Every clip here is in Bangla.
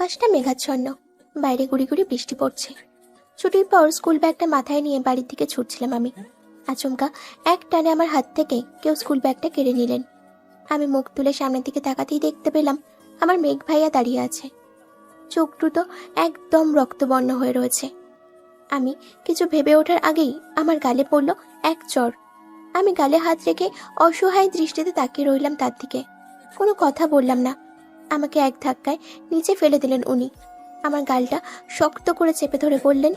আকাশটা মেঘাচ্ছন্ন, বাইরে গুড়ি গুড়ি বৃষ্টি পড়ছে। ছুটির পর স্কুল ব্যাগটা মাথায় নিয়ে বাড়ির দিকে ছুটছিলাম আমি। আচমকা এক টানে আমার হাত থেকে কেউ স্কুল ব্যাগটা কেড়ে নিলেন। আমি মুখ তুলে সামনের দিকে তাকাতেই দেখতে পেলাম আমার মেঘ ভাইয়া দাঁড়িয়ে আছে। চোখ দুটো একদম রক্তবর্ণ হয়ে রয়েছে। আমি কিছু ভেবে ওঠার আগেই আমার গালে পড়ল এক চড়। আমি গালে হাত রেখে অসহায় দৃষ্টিতে তাকিয়ে রইলাম তার দিকে। কোনো কথা বললাম না। আমাকে এক ধাক্কায় নিচে ফেলে দিলেন উনি। আমার গালটা শক্ত করে চেপে ধরে বললেন,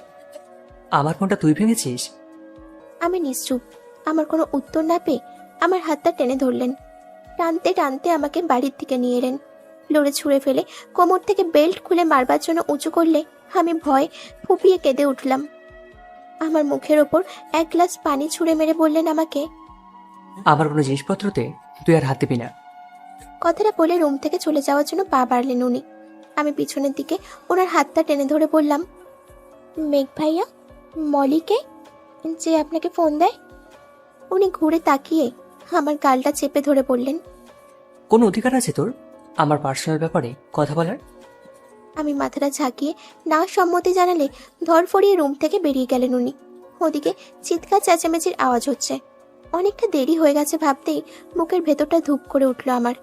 আমার ফোনটা তুই ভেঙেছিস? আমি নিশ্চুপ। আমার কোনো উত্তর না পেয়ে আমার হাতটা টেনে ধরলেন। টানতে টানতে আমাকে বাড়ির দিকে নিয়ে এলেন। লড়ে ছুঁড়ে ফেলে কোমর থেকে বেল্ট খুলে মারবার জন্য উঁচু করলে আমি ভয় ফুপিয়ে কেঁদে উঠলাম। আমার মুখের ওপর এক গ্লাস পানি ছুঁড়ে মেরে বললেন আমাকে, আমার কোনো জিনিসপত্রতে তুই আর হাত দিবি না। কথাটা বলে রুম থেকে চলে যাওয়ার জন্য পা বাড়লেন উনি। আমি পিছনের দিকে ওনার হাতটা টেনে ধরে বললাম, মেঘ ভাইয়া, মলিকে যে আপনাকে ফোন দেয়। উনি ঘুরে তাকিয়ে আমার গালটা চেপে ধরে বললেন, কোনো অধিকার আছে তোর আমার পার্সোনাল ব্যাপারে কথা বলার? আমি মাথাটা ঝাঁকিয়ে না সম্মতি জানালে ধরফড়িয়ে রুম থেকে বেরিয়ে গেলেন উনি। ওদিকে চিৎকার চেঁচামেচির আওয়াজ হচ্ছে। অনেকটা দেরি হয়ে গেছে ভাবতেই বুকের ভেতরটা ধূপ করে উঠল আমার।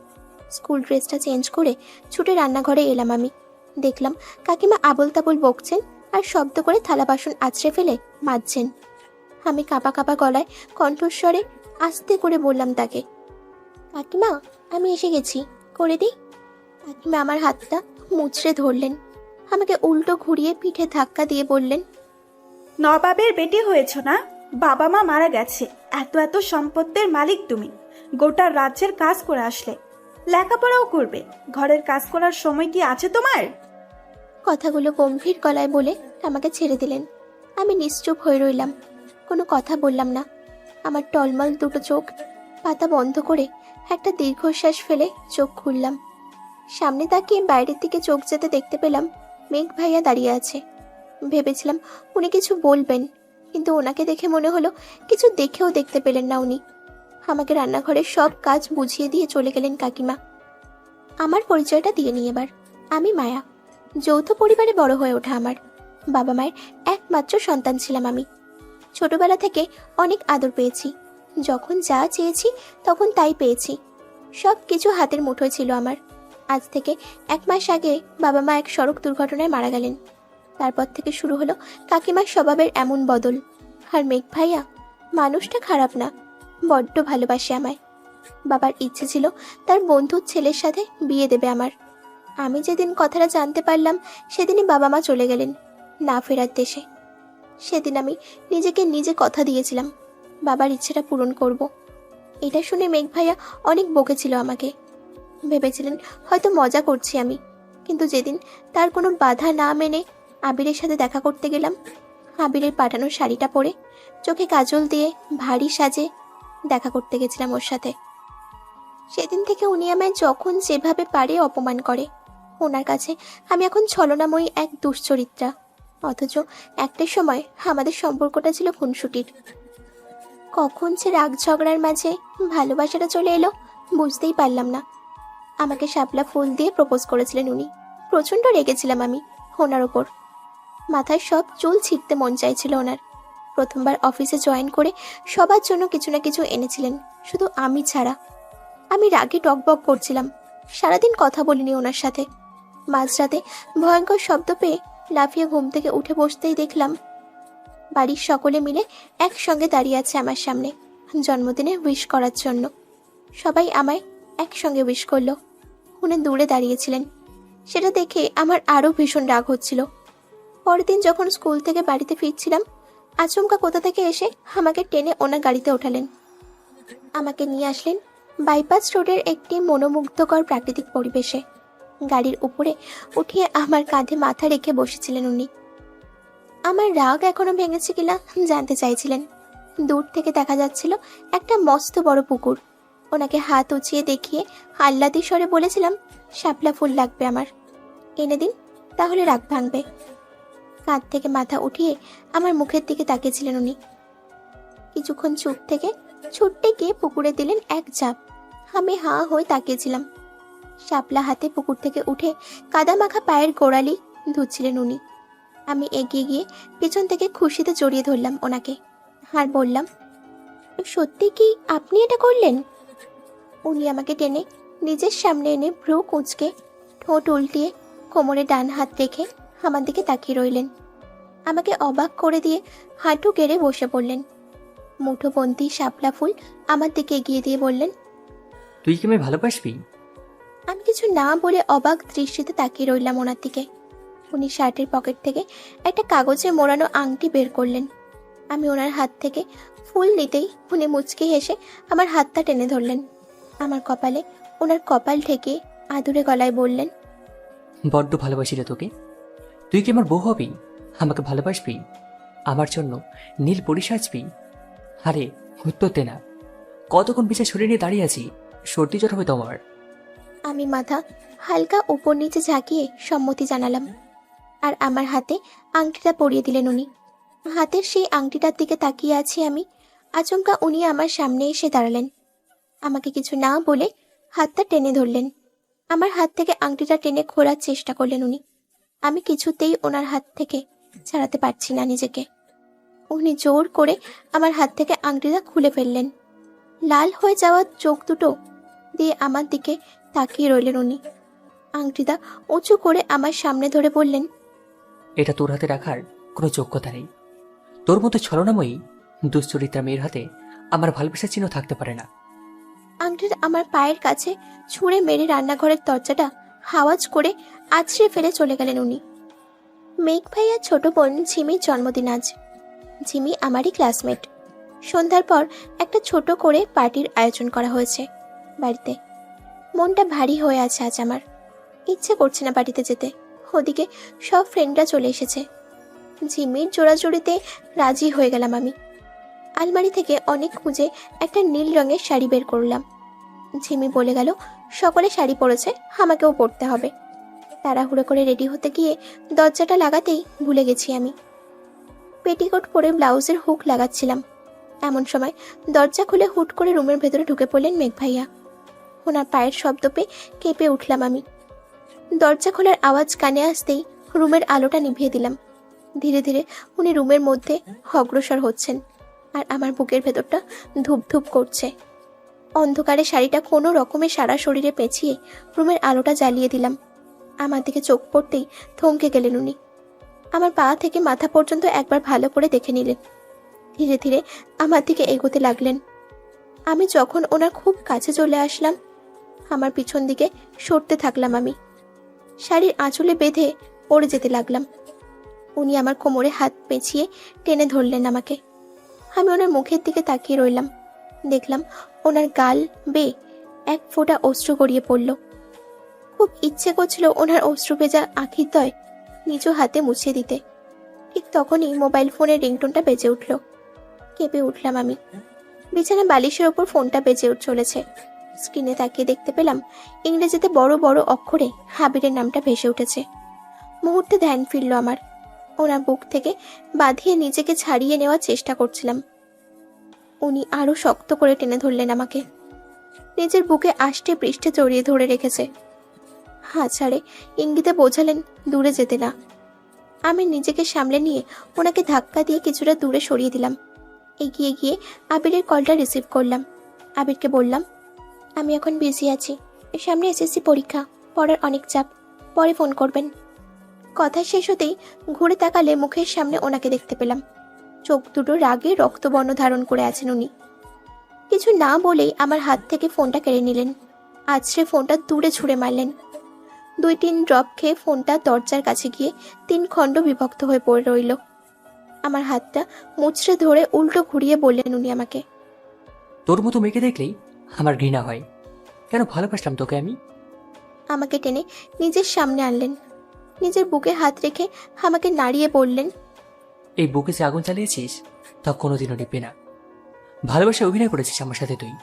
স্কুল ড্রেসটা চেঞ্জ করে ছুটে রান্নাঘরে এলাম আমি। দেখলাম কাকিমা আবল তাবল বকছেন আর শব্দ করে থালা বাসন আছড়ে ফেলে মাজছেন। আমি কাঁপা কাঁপা গলায় কণ্ঠস্বরে আস্তে করে বললাম তাকে, কাকিমা আমি এসে গেছি, করে দিই। কাকিমা আমার হাতটা মুচড়ে ধরলেন। আমাকে উল্টো ঘুরিয়ে পিঠে ধাক্কা দিয়ে বললেন, নবাবের বেটি হয়েছ না? বাবা মা মারা গেছে, এত এত সম্পত্তির মালিক তুমি। গোটা রাজ্যের কাজ করে আসলে, লেখাপড়াও করবে, ঘরের কাজ করার সময় কি আছে তোমার? কথাগুলো গম্ভীর গলায় বলে আমাকে ছেড়ে দিলেন। আমি নিশ্চুপ হয়ে রইলাম, কোনো কথা বললাম না। আমার টলমল দুটো চোখ পাতা বন্ধ করে একটা দীর্ঘশ্বাস ফেলে চোখ খুললাম। সামনে তাকিয়ে বাইরের দিকে চোখ যেতে দেখতে পেলাম মেঘ ভাইয়া দাঁড়িয়ে আছে। ভেবেছিলাম উনি কিছু বলবেন, কিন্তু ওনাকে দেখে মনে হলো কিছু দেখেও দেখতে পেলেন না উনি। আমাকে রান্নাঘরের সব কাজ বুঝিয়ে দিয়ে চলে গেলেন কাকিমা। আমার পরিচয়টা দিয়ে নিই এবার। আমি মায়া, যৌথ পরিবারে বড় হয়ে ওঠা আমার। বাবা মায়ের একমাত্র সন্তান ছিলাম আমি। ছোটবেলা থেকে অনেক আদর পেয়েছি। যখন যা চেয়েছি তখন তাই পেয়েছি। সব কিছু হাতের মুঠোয় ছিল আমার। আজ থেকে 1 মাস আগে বাবা মা এক সড়ক দুর্ঘটনায় মারা গেলেন। তারপর থেকে শুরু হলো কাকিমার স্বভাবের এমন বদল। আর মেঘ ভাইয়া মানুষটা খারাপ না, বড্ড ভালোবাসে আমায়। বাবার ইচ্ছে ছিল তার বন্ধুর ছেলের সাথে বিয়ে দেবে আমার। আমি যেদিন কথাটা জানতে পারলাম সেদিনই বাবা মা চলে গেলেন না ফেরার দেশে। সেদিন আমি নিজেকে নিজে কথা দিয়েছিলাম বাবার ইচ্ছেটা পূরণ করব। এটা শুনে মেঘ ভাইয়া অনেক বকেছিল আমাকে। ভেবেছিলেন হয়তো মজা করছি আমি, কিন্তু যেদিন তার কোনো বাধা না মেনে আবিরের সাথে দেখা করতে গেলাম, আবিরের পাঠানো শাড়িটা পরে চোখে কাজল দিয়ে ভারী সাজে দেখা করতে গেছিলাম ওর সাথে। সেদিন থেকে উনি আমায় যখন যেভাবে পারে অপমান করে। ওনার কাছে আমি এখন ছলনাময়ী এক দুশ্চরিত্রা, অথচ একটা সময় আমাদের সম্পর্কটা ছিল খুনসুটির। কখন সে রাগ ঝগড়ার মাঝে ভালোবাসাটা চলে এলো বুঝতেই পারলাম না। আমাকে শাপলা ফুল দিয়ে প্রপোজ করেছিলেন উনি। প্রচণ্ড রেগেছিলাম আমি ওনার ওপর। মাথায় সব চুল ছিঁড়তে মন চাইছিল ওনার। প্রথমবার অফিসে জয়েন করে সবার জন্য কিছু না কিছু এনেছিলেন, শুধু আমি ছাড়া। আমি রাগে টকবক করছিলাম, সারাদিন কথা বলিনি ওনার সাথে। মাঝরাতে ভয়ঙ্কর শব্দ পেয়ে লাফিয়ে ঘুম থেকে উঠে বসতেই দেখলাম বাড়ির সকলে মিলে একসঙ্গে দাঁড়িয়ে আছে আমার সামনে জন্মদিনে উইশ করার জন্য। সবাই আমায় একসঙ্গে উইশ করলো। উনি দূরে দাঁড়িয়েছিলেন, সেটা দেখে আমার আরও ভীষণ রাগ হচ্ছিল। পরের দিন যখন স্কুল থেকে বাড়িতে ফিরছিলাম, আচমকা কোথা থেকে এসে আমাকে টেনে ওনার গাড়িতে ওঠালেন। আমাকে নিয়ে আসলেন বাইপাস রোডের একটি মনোমুগ্ধকর প্রাকৃতিক পরিবেশে। গাড়ির উপরে উঠিয়ে আমার কাঁধে মাথা রেখে বসেছিলেন উনি। আমার রাগ এখনো ভেঙেছে কিনা জানতে চাইছিলেন। দূর থেকে দেখা যাচ্ছিল একটা মস্ত বড় পুকুর। ওনাকে হাত উঁচিয়ে দেখিয়ে আহ্লাদি স্বরে বলেছিলাম, শাপলা ফুল লাগবে আমার, এনে দিন, তাহলে রাগ ভাঙবে। কাঁধ থেকে মাথা উঠিয়ে আমার মুখের দিকে তাকিয়েছিলেন উনি। কিছুক্ষণ চুপ থেকে ছুটতে গিয়ে পুকুরে দিলেন এক ঝাঁপ। আমি হাঁ হয়ে তাকিয়েছিলাম। শাপলা হাতে পুকুর থেকে উঠে কাদা মাখা পায়ের গোড়ালি ধুচ্ছিলেন উনি। আমি এগিয়ে গিয়ে পিছন থেকে খুশিতে জড়িয়ে ধরলাম ওনাকে আর বললাম, সত্যি কি আপনি এটা করলেন? উনি আমাকে টেনে নিজের সামনে এনে ভ্রু কুঁচকে ঠোঁট উল্টিয়ে কোমরে ডান হাত রেখে আমার দিকে তাকিয়ে রইলেন। আমাকে অবাক করে দিয়ে হাঁটু গেড়ে বসে পড়লেন। মুঠোবন্দি শাপলা ফুল আমার দিকে এগিয়ে দিয়ে বললেন, তুই কি আমায় ভালোবাসবি? আমি কিছু না বলে অবাক দৃষ্টিতে তাকিয়ে রইলাম ওনার দিকে। উনি শার্টের পকেট থেকে একটা কাগজে মোড়ানো আংটি বের করলেন। আমি ওনার হাত থেকে ফুল নিতেই উনি মুচকি হেসে আমার হাতটা টেনে ধরলেন। আমার কপালে ওনার কপাল ঠেকে আদুরে গলায় বললেন, বড্ড ভালোবাসি রে তোকে। তুই কি আমার বউ হবি? আমাকে ভালোবাসবি? আমার জন্য নীল পরি সাজবি? আরে উত্তর দে না। কতক্ষণ পিছিয়ে ছড়িয়ে নিয়ে দাঁড়িয়ে আছি, সর্দি জ্বর হবে তোমার। আমি মাথা হালকা উপর নিচে ঝাঁকিয়ে সম্মতি জানালাম। আর আমার হাতে আংটিটা পরিয়ে দিলেন উনি। হাতের সেই আংটিটার দিকে তাকিয়ে আছি আমি। আচমকা উনি আমার সামনে এসে দাঁড়ালেন। আমাকে কিছু না বলে হাতটা টেনে ধরলেন। আমার হাত থেকে আংটিটা টেনে খোলার চেষ্টা করলেন উনি। আমি কিছুতেই ওনার হাত থেকে ছাড়াতে পারছি না নিজেকে। উনি জোর করে আমার হাত থেকে আংটিটা খুলে ফেললেন। লাল হয়ে যাওয়া চোখ দুটো দিয়ে আমার দিকে তাকিয়ে রইলেন উনি। আংটিটা উঁচু করে আমার সামনে ধরে বললেন, এটা তোর হাতে রাখার কোনো যোগ্যতা নেই। তোর মতো ছলনাময়ী দুশ্চরিত্রা মেয়ের হাতে আমার ভালোবাসার চিহ্ন থাকতে পারে না। আংটিটা আমার পায়ের কাছে ছুঁড়ে মেরে রান্নাঘরের দরজাটা হাওয়াজ করে আছড়ে ফেলে চলে গেলেন উনি। মেঘ ভাইয়ার ছোট বোন ঝিমির জন্মদিন আজ। ঝিমি আমারই ক্লাসমেট। সন্ধ্যার পর একটা ছোট করে পার্টির আয়োজন করা হয়েছে বাড়িতে। মনটা ভারী হয়ে আছে আজ আমার। ইচ্ছে করছে না বাড়িতে যেতে। ওদিকে সব ফ্রেন্ডরা চলে এসেছে। ঝিমির জোড়াজুড়িতে রাজি হয়ে গেলাম আমি। আলমারি থেকে অনেক খুঁজে একটা নীল রঙের শাড়ি বের করলাম। ঝিমি বলে গেল সকলে শাড়ি পরেছে, আমাকেও পরতে হবে। তাড়াহুড়ো করে রেডি হতে গিয়ে দরজাটা লাগাতেই ভুলে গেছি আমি। পেটিকোট পরে ব্লাউজের হুক লাগাচ্ছিলাম। এমন সময় দরজা খুলে হুট করে রুমের ভেতরে ঢুকে পড়লেন মেঘ ভাইয়া। ওনার পায়ের শব্দ পেয়ে কেঁপে উঠলাম আমি। দরজা খোলার আওয়াজ কানে আসতেই রুমের আলোটা নিভিয়ে দিলাম। ধীরে ধীরে উনি রুমের মধ্যে অগ্রসর হচ্ছেন আর আমার বুকের ভেতরটা ধূপ ধূপ করছে। অন্ধকারে শাড়িটা কোনো রকমে সারা শরীরে পেঁচিয়ে রুমের আলোটা জ্বালিয়ে দিলাম। আমার দিকে চোখ পড়তেই থমকে গেলেন উনি। আমার পা থেকে মাথা পর্যন্ত একবার ভালো করে দেখে নিলেন। ধীরে ধীরে আমার দিকে এগোতে লাগলেন। আমি যখন ওনার খুব কাছে চলে আসলাম, আমার পিছন দিকে সরতে থাকলাম আমি। শাড়ির আঁচলে বেঁধে পড়ে যেতে লাগলাম। উনি আমার কোমরে হাত পেঁচিয়ে টেনে ধরলেন আমাকে। আমি ওনার মুখের দিকে তাকিয়ে রইলাম। দেখলাম ওনার গাল বেয়ে এক ফোঁটা অশ্রু গড়িয়ে পড়ল। খুব ইচ্ছে করছিল ওনার অশ্রু ভেজা আঁখির দয় নিজ হাতে মুছে দিতে। ঠিক তখনই মোবাইল ফোনের রিংটোনটা বেজে উঠল। কেঁপে উঠলাম আমি। বিছানা বালিশের ওপর ফোনটা বেজে চলেছে। স্ক্রিনে তাকিয়ে দেখতে পেলাম ইংরেজিতে বড় বড় অক্ষরে হাবিরের নামটা ভেসে উঠেছে। মুহূর্তে ধ্যান ফিরল আমার। ওনার বুক থেকে বাঁধিয়ে নিজেকে ছাড়িয়ে নেওয়ার চেষ্টা করছিলাম। উনি আরো শক্ত করে টেনে ধরলেন আমাকে। নিজের বুকে আষ্টে পৃষ্ঠে জড়িয়ে ধরে রেখেছে। হাত ছাড়ে ইঙ্গিতে বোঝালেন দূরে যেতে না। আমি নিজেকে সামলে নিয়ে ওনাকে ধাক্কা দিয়ে কিছুটা দূরে সরিয়ে দিলাম। এগিয়ে গিয়ে আবিরের কলটা রিসিভ করলাম। আবিরকে বললাম, আমি এখন বিজি আছি, সামনে এসএসসি পরীক্ষা, পড়ার অনেক চাপ, পরে ফোন করবেন। কথা শেষ হতেই ঘুরে তাকালে মুখের সামনে ওনাকে দেখতে পেলাম। চোখ দুটো রাগে রক্তবর্ণ ধারণ করে আছেন উনি। কিছু না বলেই আমার হাত থেকে ফোনটা কেড়ে নিলেন। আছড়ে ফোনটা দূরে ছুঁড়ে মারলেন। 2-3 ড্রপ খেয়ে ফোনটা দরজার কাছে গিয়ে 3 খণ্ড বিভক্ত হয়ে পড়ে রইল। আমার হাতটা মুচড়ে ধরে উল্টো ঘুরিয়ে বললেন উনি আমাকে, তোর মতো মেয়েকে দেখলেই আমার ঘৃণা হয়। কেন ভালোবাসলাম তোকে আমি? আমাকে টেনে নিজের সামনে আনলেন। নিজের বুকে হাত রেখে আমাকে নাড়িয়ে বললেন, এই বুকে যে আগুন চালিয়েছিস তা কোনোদিনও নিবে না। ভালোবাসা অভিনয় করেছিস আমার সাথে তুই।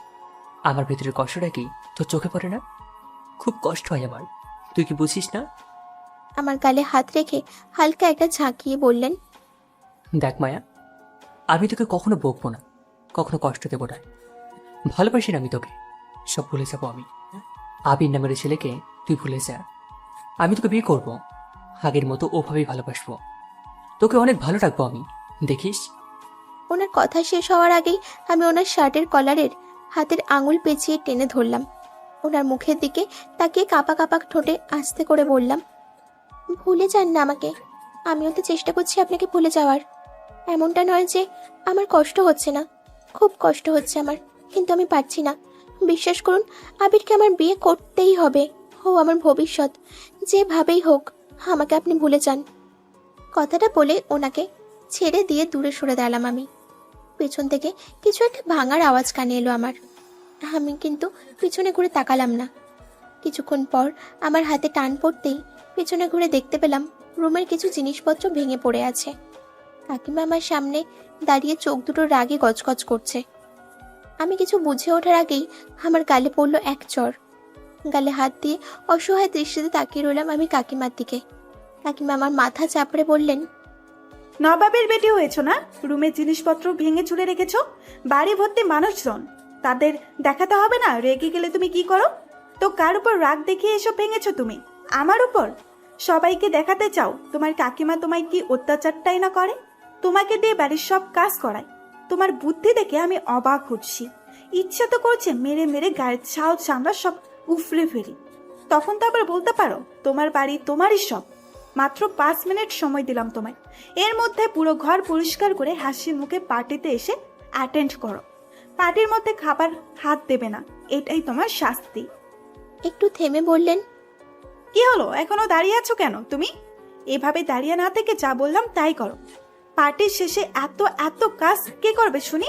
আমার ভেতরের কষ্টটা কি তোর চোখে পড়ে না? খুব কষ্ট হয় আমার, তুই কি বুঝিস না? আমার গালে হাত রেখে হালকা একটা ঝাঁকিয়ে বললেন, দেখ মায়া, আমি তোকে কখনো বকবো না, কখনো কষ্ট দেবো না। ভালোবাসি না আমি তোকে, সব ভুলে যাবো আমি। আবির নামের ওই ছেলেকে তুই ভুলে যা। আমি তোকে বিয়ে করব, আগের মতো ওভাবেই ভালোবাসবো, তোকে অনেক ভালো রাখবো আমি, দেখিস। ওনার কথা শেষ হওয়ার আগেই আমি ওনার শার্টের কলারের হাতের আঙুল পেঁচিয়ে টেনে ধরলাম। ওনার মুখের দিকে তাকিয়ে কাঁপা কাঁপা ঠোঁটে আস্তে করে বললাম, ভুলে যান না আমাকে। আমিও তো চেষ্টা করছি আপনাকে ভুলে যাওয়ার। এমনটা নয় যে আমার কষ্ট হচ্ছে না, খুব কষ্ট হচ্ছে আমার, কিন্তু আমি পারছি না। বিশ্বাস করুন, আবিরকে আমার বিয়ে করতেই হবে। ও আমার ভবিষ্যৎ, যেভাবেই হোক আমাকে আপনি ভুলে যান। কথাটা বলে ওনাকে ছেড়ে দিয়ে দূরে সরে দাঁড়ালাম আমি। পেছন থেকে কিছু একটা ভাঙার আওয়াজ কানে এলো আমার। আমি কিন্তু পিছনে ঘুরে তাকালাম না। কিছুক্ষণ পর আমার হাতে টান পড়তেই পিছনে ঘুরে দেখতে পেলাম রুমের কিছু জিনিসপত্র ভেঙে পড়ে আছে। কাকিমা আমার সামনে দাঁড়িয়ে চোখ দুটো রাগে গজগজ করছে। আমি কিছু বুঝে ওঠার আগেই আমার গালে পড়ল এক চড়। গালে হাত দিয়ে অসহায় দৃষ্টিতে তাকিয়ে রইলাম আমি কাকিমার দিকে। কাকিমা আমার মাথা চাপড়ে বললেন, নবাবের বেটি হয়েছো না, রুমের জিনিসপত্র ভেঙে চুরে রেখেছো। বাড়ি ভর্তি মানুষজন, তাদের দেখাতে হবে না রেগে গেলে তুমি কি করো? তো কার উপর রাগ দেখিয়ে এসব ভেঙেছো তুমি? আমার উপর? সবাইকে দেখাতে চাও তোমার কাকিমা তোমায় কি অত্যাচারটাই না করে, তোমাকে দিয়ে বাড়ির সব কাজ করায়। তোমার বুদ্ধি দেখে আমি অবাক হচ্ছি। ইচ্ছা তো করছে মেরে মেরে গায়ের ছাল চামড়া সব উফরে ফেলি। তখন তো আবার বলতে পারো তোমার বাড়ি তোমারই সব। মাত্র 5 মিনিট সময় দিলাম তোমায়, এর মধ্যে পুরো ঘর পরিষ্কার করে হাসি মুখে পার্টিতে এসে অ্যাটেন্ড করো। পার্টির মধ্যে খাবার হাত দেবে না, এটাই তোমার শাস্তি। একটু থেমে বললেন, কি হলো, এখনো দাঁড়িয়ে আছো কেন তুমি? এভাবে দাঁড়িয়ে না থেকে যা বললাম তাই করো। পার্টির শেষে এত এত কাজ কে করবে শুনি?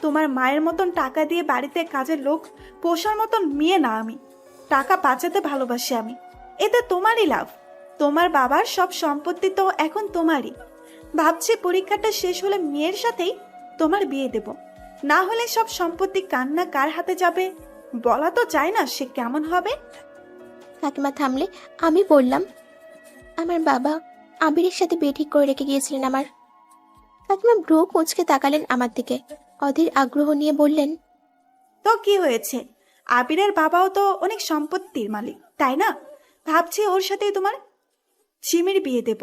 তোমার মায়ের মতন টাকা দিয়ে বাড়িতে কাজের লোক পোষার মতন মেয়ে না আমি। টাকা বাঁচাতে ভালোবাসি আমি, এতে তোমারই লাভ। তোমার বাবার সব সম্পত্তি তো এখন তোমারই। ভাবছি পরীক্ষাটা শেষ হলে মেয়ের সাথেই তোমার বিয়ে দেব, না হলে সব সম্পত্তি কান্না কার হাতে যাবে বলা তো যায় না সে কেমন হবে। কাকিমা থামলে আমি বললাম, আমার বাবা আবিরের সাথে বিয়ে ঠিক করে রেখে গিয়েছিলেন আমার। কাকিমা ভ্রু কুঁচকে তাকালেন আমার দিকে, অধীর আগ্রহ নিয়ে বললেন, তো কি হয়েছে? আবিরের বাবাও তো অনেক সম্পত্তির মালিক, তাই না? ভাবছি ওর সাথেই তোমার ঝিমির বিয়ে দেব।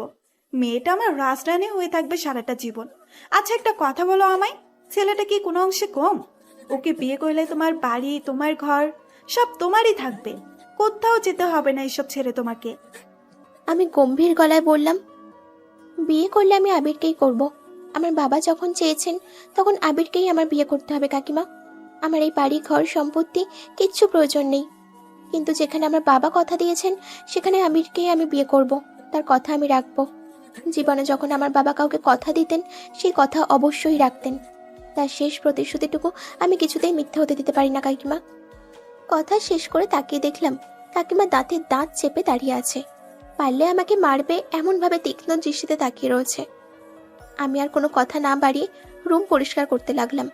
মেয়েটা আমার রাজরানী হয়ে থাকবে সারাটা জীবন। আচ্ছা একটা কথা বলো আমায়, ছেলেটা কি কোনো অংশে কম? ওকে বিয়ে করলে তোমার বাড়ি তোমার ঘর সব তোমারই থাকবে, কোথাও যেতে হবে না এসব ছেড়ে তোমাকে। আমি গম্ভীর গলায় বললাম, বিয়ে করলে আমি আবিরকেই করব। আমার বাবা যখন চেয়েছেন তখন আবিরকেই আমার বিয়ে করতে হবে কাকিমা। আমার এই বাড়ি ঘর সম্পত্তি কিচ্ছু প্রয়োজন নেই, কিন্তু যেখানে আমার বাবা কথা দিয়েছেন সেখানে আবিরকেই আমি বিয়ে করব। তার কথা আমি রাখবো। জীবনে যখন আমার বাবা কাউকে কথা দিতেন সেই কথা অবশ্যই রাখতেন। তার শেষ প্রতিশ্রুতিটুকু আমি কিছুতেই মিথ্যা হতে দিতে পারি না কাকিমা। কথা শেষ করে তাকিয়ে দেখলাম কাকিমা দাঁতে দাঁত চেপে দাঁড়িয়ে আছে, পারলে আমাকে মারবে এমনভাবে তীক্ষ্ণ দৃষ্টিতে তাকিয়ে রয়েছে। আমি আর কোনো কথা না বাড়িয়ে রুম পরিষ্কার করতে লাগলাম।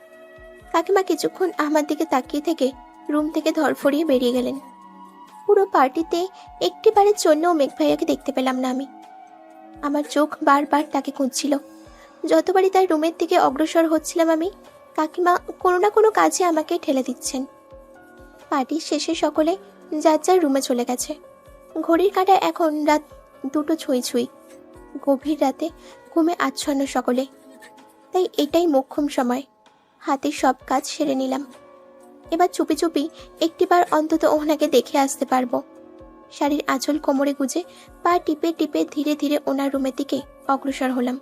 কাকিমা কিছুক্ষণ আমার দিকে তাকিয়ে থেকে রুম থেকে ধরফরিয়ে বেরিয়ে গেলেন। পুরো পার্টিতে একটিবারের জন্যও মেঘ ভাইয়াকে দেখতে পেলাম না আমি। আমার চোখ বারবার তাকে খুঁজছিল। যতবারই তার রুমের দিকে অগ্রসর হচ্ছিলাম আমি, কাকিমা কোনো না কোনো কাজে আমাকে ঠেলে দিচ্ছেন। পার্টির শেষে সকলে যার যার রুমে চলে গেছে। ঘড়ির কাঁটা এখন রাত 2টো ছুঁই ছুঁই। গভীর রাতে ঘুমে আচ্ছন্ন সকলে, তাই এটাই মোক্ষম সময়। হাতের সব কাজ সেরে নিলাম। এবার চুপি চুপি একটিবার অন্তত ওনাকে দেখে আসতে পারবো। শাড়ির আঁচল কোমরে গুজে পা টিপে টিপে ধীরে ধীরে ওনার রুমের দিকে অগ্রসর হলাম।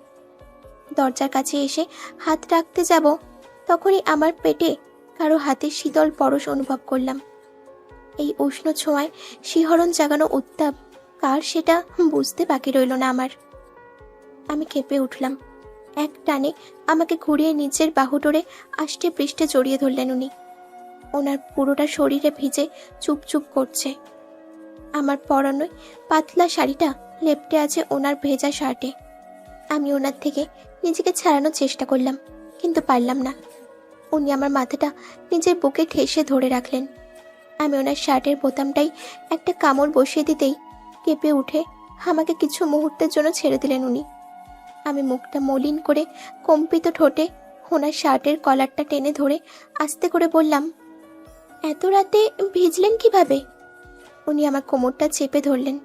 দরজার কাছে এসে হাত রাখতে যাব, তখনই আমার পেটে কারো হাতের শীতল পরশ অনুভব করলাম। এই উষ্ণ ছোঁয়ায় শিহরণ জাগানো উত্তাপ কার সেটা বুঝতে বাকি রইল না আমার। আমি কেঁপে উঠলাম। এক টানে আমাকে ঘুরিয়ে নিচের বাহুডোরে আষ্টে পৃষ্ঠে জড়িয়ে ধরলেন উনি। ওনার পুরোটা শরীরে ভিজে চুপ চুপ করছে। আমার পরনে পাতলা শাড়িটা লেপ্টে আছে ওনার ভেজা শার্টে। আমি ওনার থেকে নিজেকে ছাড়ানোর চেষ্টা করলাম, কিন্তু পারলাম না। উনি আমার মাথাটা নিজের বুকে ঠেসে ধরে রাখলেন। আমি ওনার শার্টের বোতামটাই একটা কামড় বসিয়ে দিতেই কেঁপে উঠে আমাকে কিছু মুহূর্তের জন্য ছেড়ে দিলেন উনি। আমি মুখটা মলিন করে কম্পিত ঠোঁটে ওনার শার্টের কলারটা টেনে ধরে আস্তে করে বললাম, এত রাতে ভিজলেন কিভাবে? উনি আমার কোমরটা চেপে ধরলেন,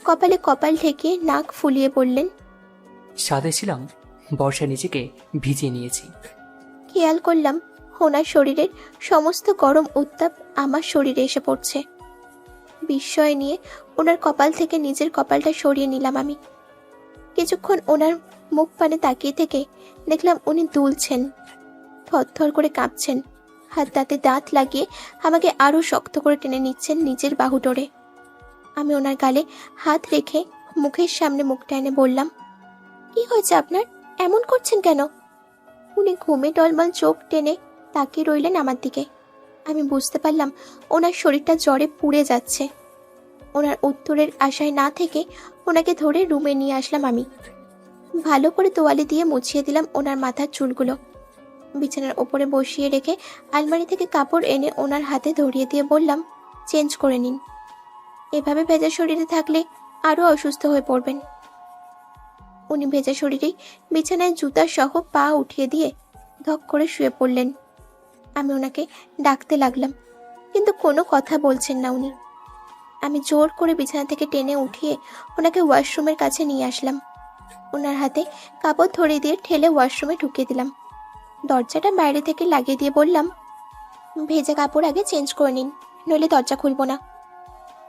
কপালে কপাল ঠেকিয়ে নাক ফুলিয়ে বললেন, সাথে ছিলাম, বর্ষায় নিজেকে ভিজিয়ে নিয়েছি। খেয়াল করলাম ওনার শরীরের সমস্ত গরম উত্তাপ আমার শরীরে এসে পড়ছে। বিস্ময় নিয়ে ওনার কপাল থেকে নিজের কপালটা সরিয়ে নিলাম আমি। কিছুক্ষণ ওনার মুখ পানে তাকিয়ে থেকে দেখলাম উনি দুলছেন, থরথর করে কাঁপছেন, হাত দাঁতে দাঁত লাগিয়ে আমাকে আরো শক্ত করে টেনে নিচ্ছেন নিজের বাহু ডোরে। আমি ওনার গালে হাত রেখে মুখের সামনে মুখটা এনে বললাম, কি হয়েছে আপনার, এমন করছেন কেন? উনি ঘুমে টলমল চোখ টেনে তাকিয়ে রইলেন আমার দিকে। আমি বুঝতে পারলাম ওনার শরীরটা জ্বরে পুড়ে যাচ্ছে। ওনার উত্তরের আশায় না থেকে ওনাকে ধরে রুমে নিয়ে আসলাম আমি। ভালো করে তোয়ালে দিয়ে মুছিয়ে দিলাম ওনার মাথার চুলগুলো। বিছানার ওপরে বসিয়ে রেখে আলমারি থেকে কাপড় এনে ওনার হাতে ধরিয়ে দিয়ে বললাম, চেঞ্জ করে নিন। এভাবে ভেজা শরীরে থাকলে আরও অসুস্থ হয়ে পড়বেন। উনি ভেজা শরীরেই বিছানায় জুতা সহ পা উঠিয়ে দিয়ে ধক করে শুয়ে পড়লেন। আমি ওনাকে ডাকতে লাগলাম, কিন্তু কোনো কথা বলছেন না উনি। আমি জোর করে বিছানা থেকে টেনে উঠিয়ে ওনাকে ওয়াশরুমের কাছে নিয়ে আসলাম। ওনার হাতে কাপড় ধরিয়ে দিয়ে ঠেলে ওয়াশরুমে ঢুকিয়ে দিলাম। দরজাটা বাইরে থেকে লাগিয়ে দিয়ে বললাম, ভেজা কাপড় আগে চেঞ্জ করে নিন, নইলে দরজা খুলব না।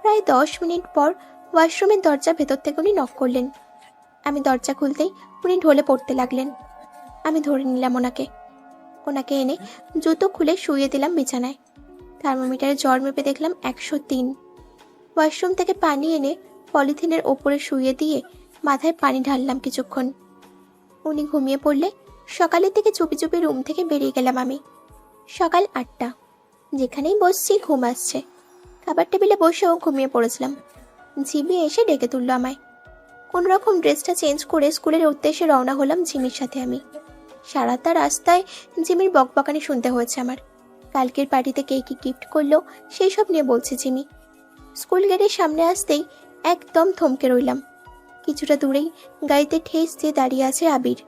প্রায় 10 মিনিট পর ওয়াশরুমের দরজা ভেতর থেকে উনি নক করলেন। আমি দরজা খুলতেই উনি ঢলে পড়তে লাগলেন। আমি ধরে নিলাম ওনাকে এনে জুতো খুলে শুইয়ে দিলাম বিছানায়। থার্মোমিটারে জ্বর মেপে দেখলাম 103। ওয়াশরুম থেকে পানি এনে পলিথিনের ওপরে শুইয়ে দিয়ে মাথায় পানি ঢাললাম কিছুক্ষণ। উনি ঘুমিয়ে পড়লে সকালের দিকে চুপি চুপি রুম থেকে বেরিয়ে গেলাম আমি। সকাল 8টা, যেখানেই বসছি ঘুম আসছে। খাবার টেবিলে বসেও ঘুমিয়ে পড়েছিলাম। ঝিমি এসে ডেকে তুললো আমায়। কোনোরকম ড্রেসটা চেঞ্জ করে স্কুলের উদ্দেশ্যে রওনা হলাম ঝিমির সাথে আমি। সারাটা রাস্তায় জিমির বকবকানি শুনতে হয়েছে আমার। কালকের পার্টিতে কে কি গিফট করলো সেই সব নিয়ে বলছে জিমি। স্কুল গেটের সামনে আসতেই একদম থমকে রইলাম। কিছুটা দূরেই গাড়িতে ঠেস দিয়ে দাঁড়িয়ে আছে আবির।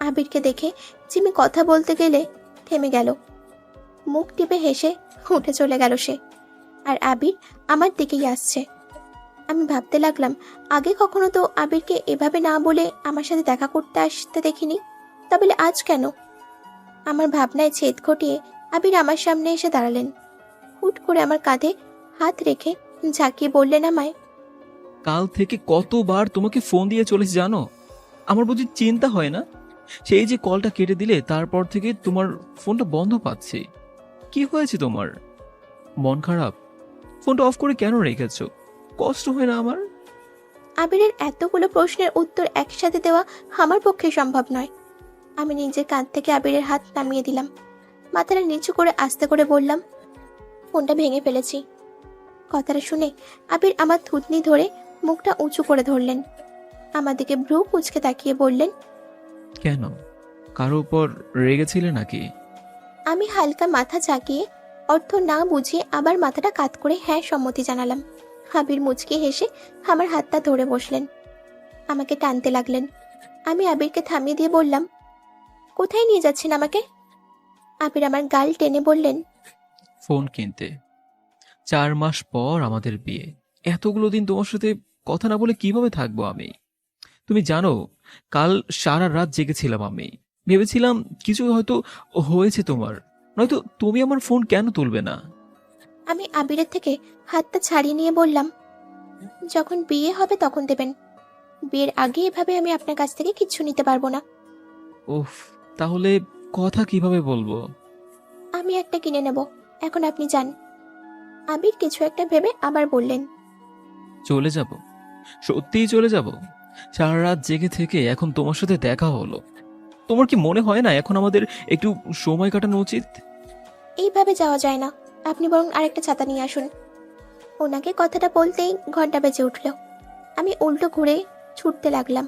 আবিরকে দেখে জিমি কথা বলতে গেলে থেমে গেল। মুখ টিপে হেসে উঠে চলে গেল সে। আর আবির আমার দিকেই আসছে। আমি ভাবতে লাগলাম, আগে কখনো তো আবিরকে এভাবে না বলে আমার সাথে দেখা করতে আসতে দেখিনি, তাহলে আজ কেন? আমার ভাবনায় ছেদ ঘটিয়ে আবির আমার সামনে এসে দাঁড়ালেন। হুট করে আমার কাঁধে হাত রেখে ঝাঁকিয়ে বললেন আমায়, কাল থেকে কতবার তোমাকে ফোন দিয়ে চলেছি জানো? আমার বুঝি চিন্তা হয় না? সেই যে কলটা কেটে দিলে তারপর থেকে তোমার ফোনটা বন্ধ পাচ্ছি। কি হয়েছে তোমার? মন খারাপ? ফোনটা অফ করে কেন রেখেছো? কষ্ট হয় না আমার? আবিরের এতগুলো প্রশ্নের উত্তর একসাথে দেওয়া আমার পক্ষে সম্ভব নয়। আমি নিজের কাঁধ থেকে আবিরের হাত নামিয়ে দিলাম। মাথাটা নিচু করে আস্তে করে বললাম, ফোনটা ভেঙে ফেলেছি। কথাটা শুনে আবির আমার থুতনি ধরে মুখটা উঁচু করে ধরলেন। আমার দিকে ভ্রু কুঁচকে তাকিয়ে বললেন, কেন? কারো উপর রেগেছিলে নাকি? আমি হালকা মাথা ঝাঁকিয়ে অর্থ না বুঝিয়ে আবার মাথাটা কাত করে হ্যাঁ সম্মতি জানালাম। আবির মুচকি হেসে আমার হাতটা ধরে বসলেন, আমাকে টানতে লাগলেন। আমি আবিরকে থামিয়ে দিয়ে বললাম, কোথায় নিয়ে যাচ্ছেন আমাকে? আবির আমার গাল টেনে বললেন, ফোন কিনতে। 4 মাস পর আমাদের বিয়ে। এতগুলো দিন তোমার সাথে কথা না বলে কিভাবে থাকবো আমি? তুমি জানো, কাল সারা রাত জেগেছিলাম আমি। ভেবেছিলাম কিছু হয়তো হয়েছে তোমার, নয়তো তুমি আমার ফোন কেন তুলবে না? আমি আবিরের থেকে হাতটা ছাড়িয়ে নিয়ে বললাম, যখন বিয়ে হবে তখন দেবেন। বিয়ের আগে এভাবে আমি আপনার কাছ থেকে কিচ্ছু নিতে পারবো না। উফ, তাহলে কথা কিভাবে বলবো? আমি একটা কিনে নেব, এখন আপনি যান। আবির কিছু একটা ভেবে আবার বললেন, চলে যাব? সত্যিই চলে যাব? সারা রাত জেগে থেকে এখন তোমার সাথে দেখা হলো। তোমার কি মনে হয় না এখন আমাদের একটু সময় কাটানো উচিত? এইভাবে যাওয়া যায় না, আপনি বরং আরেকটা ছাতা নিয়ে আসুন। ওনাকে কথাটা বলতেই ঘন্টা বেজে উঠল। আমি উল্টো ঘুরে ছুটতে লাগলাম।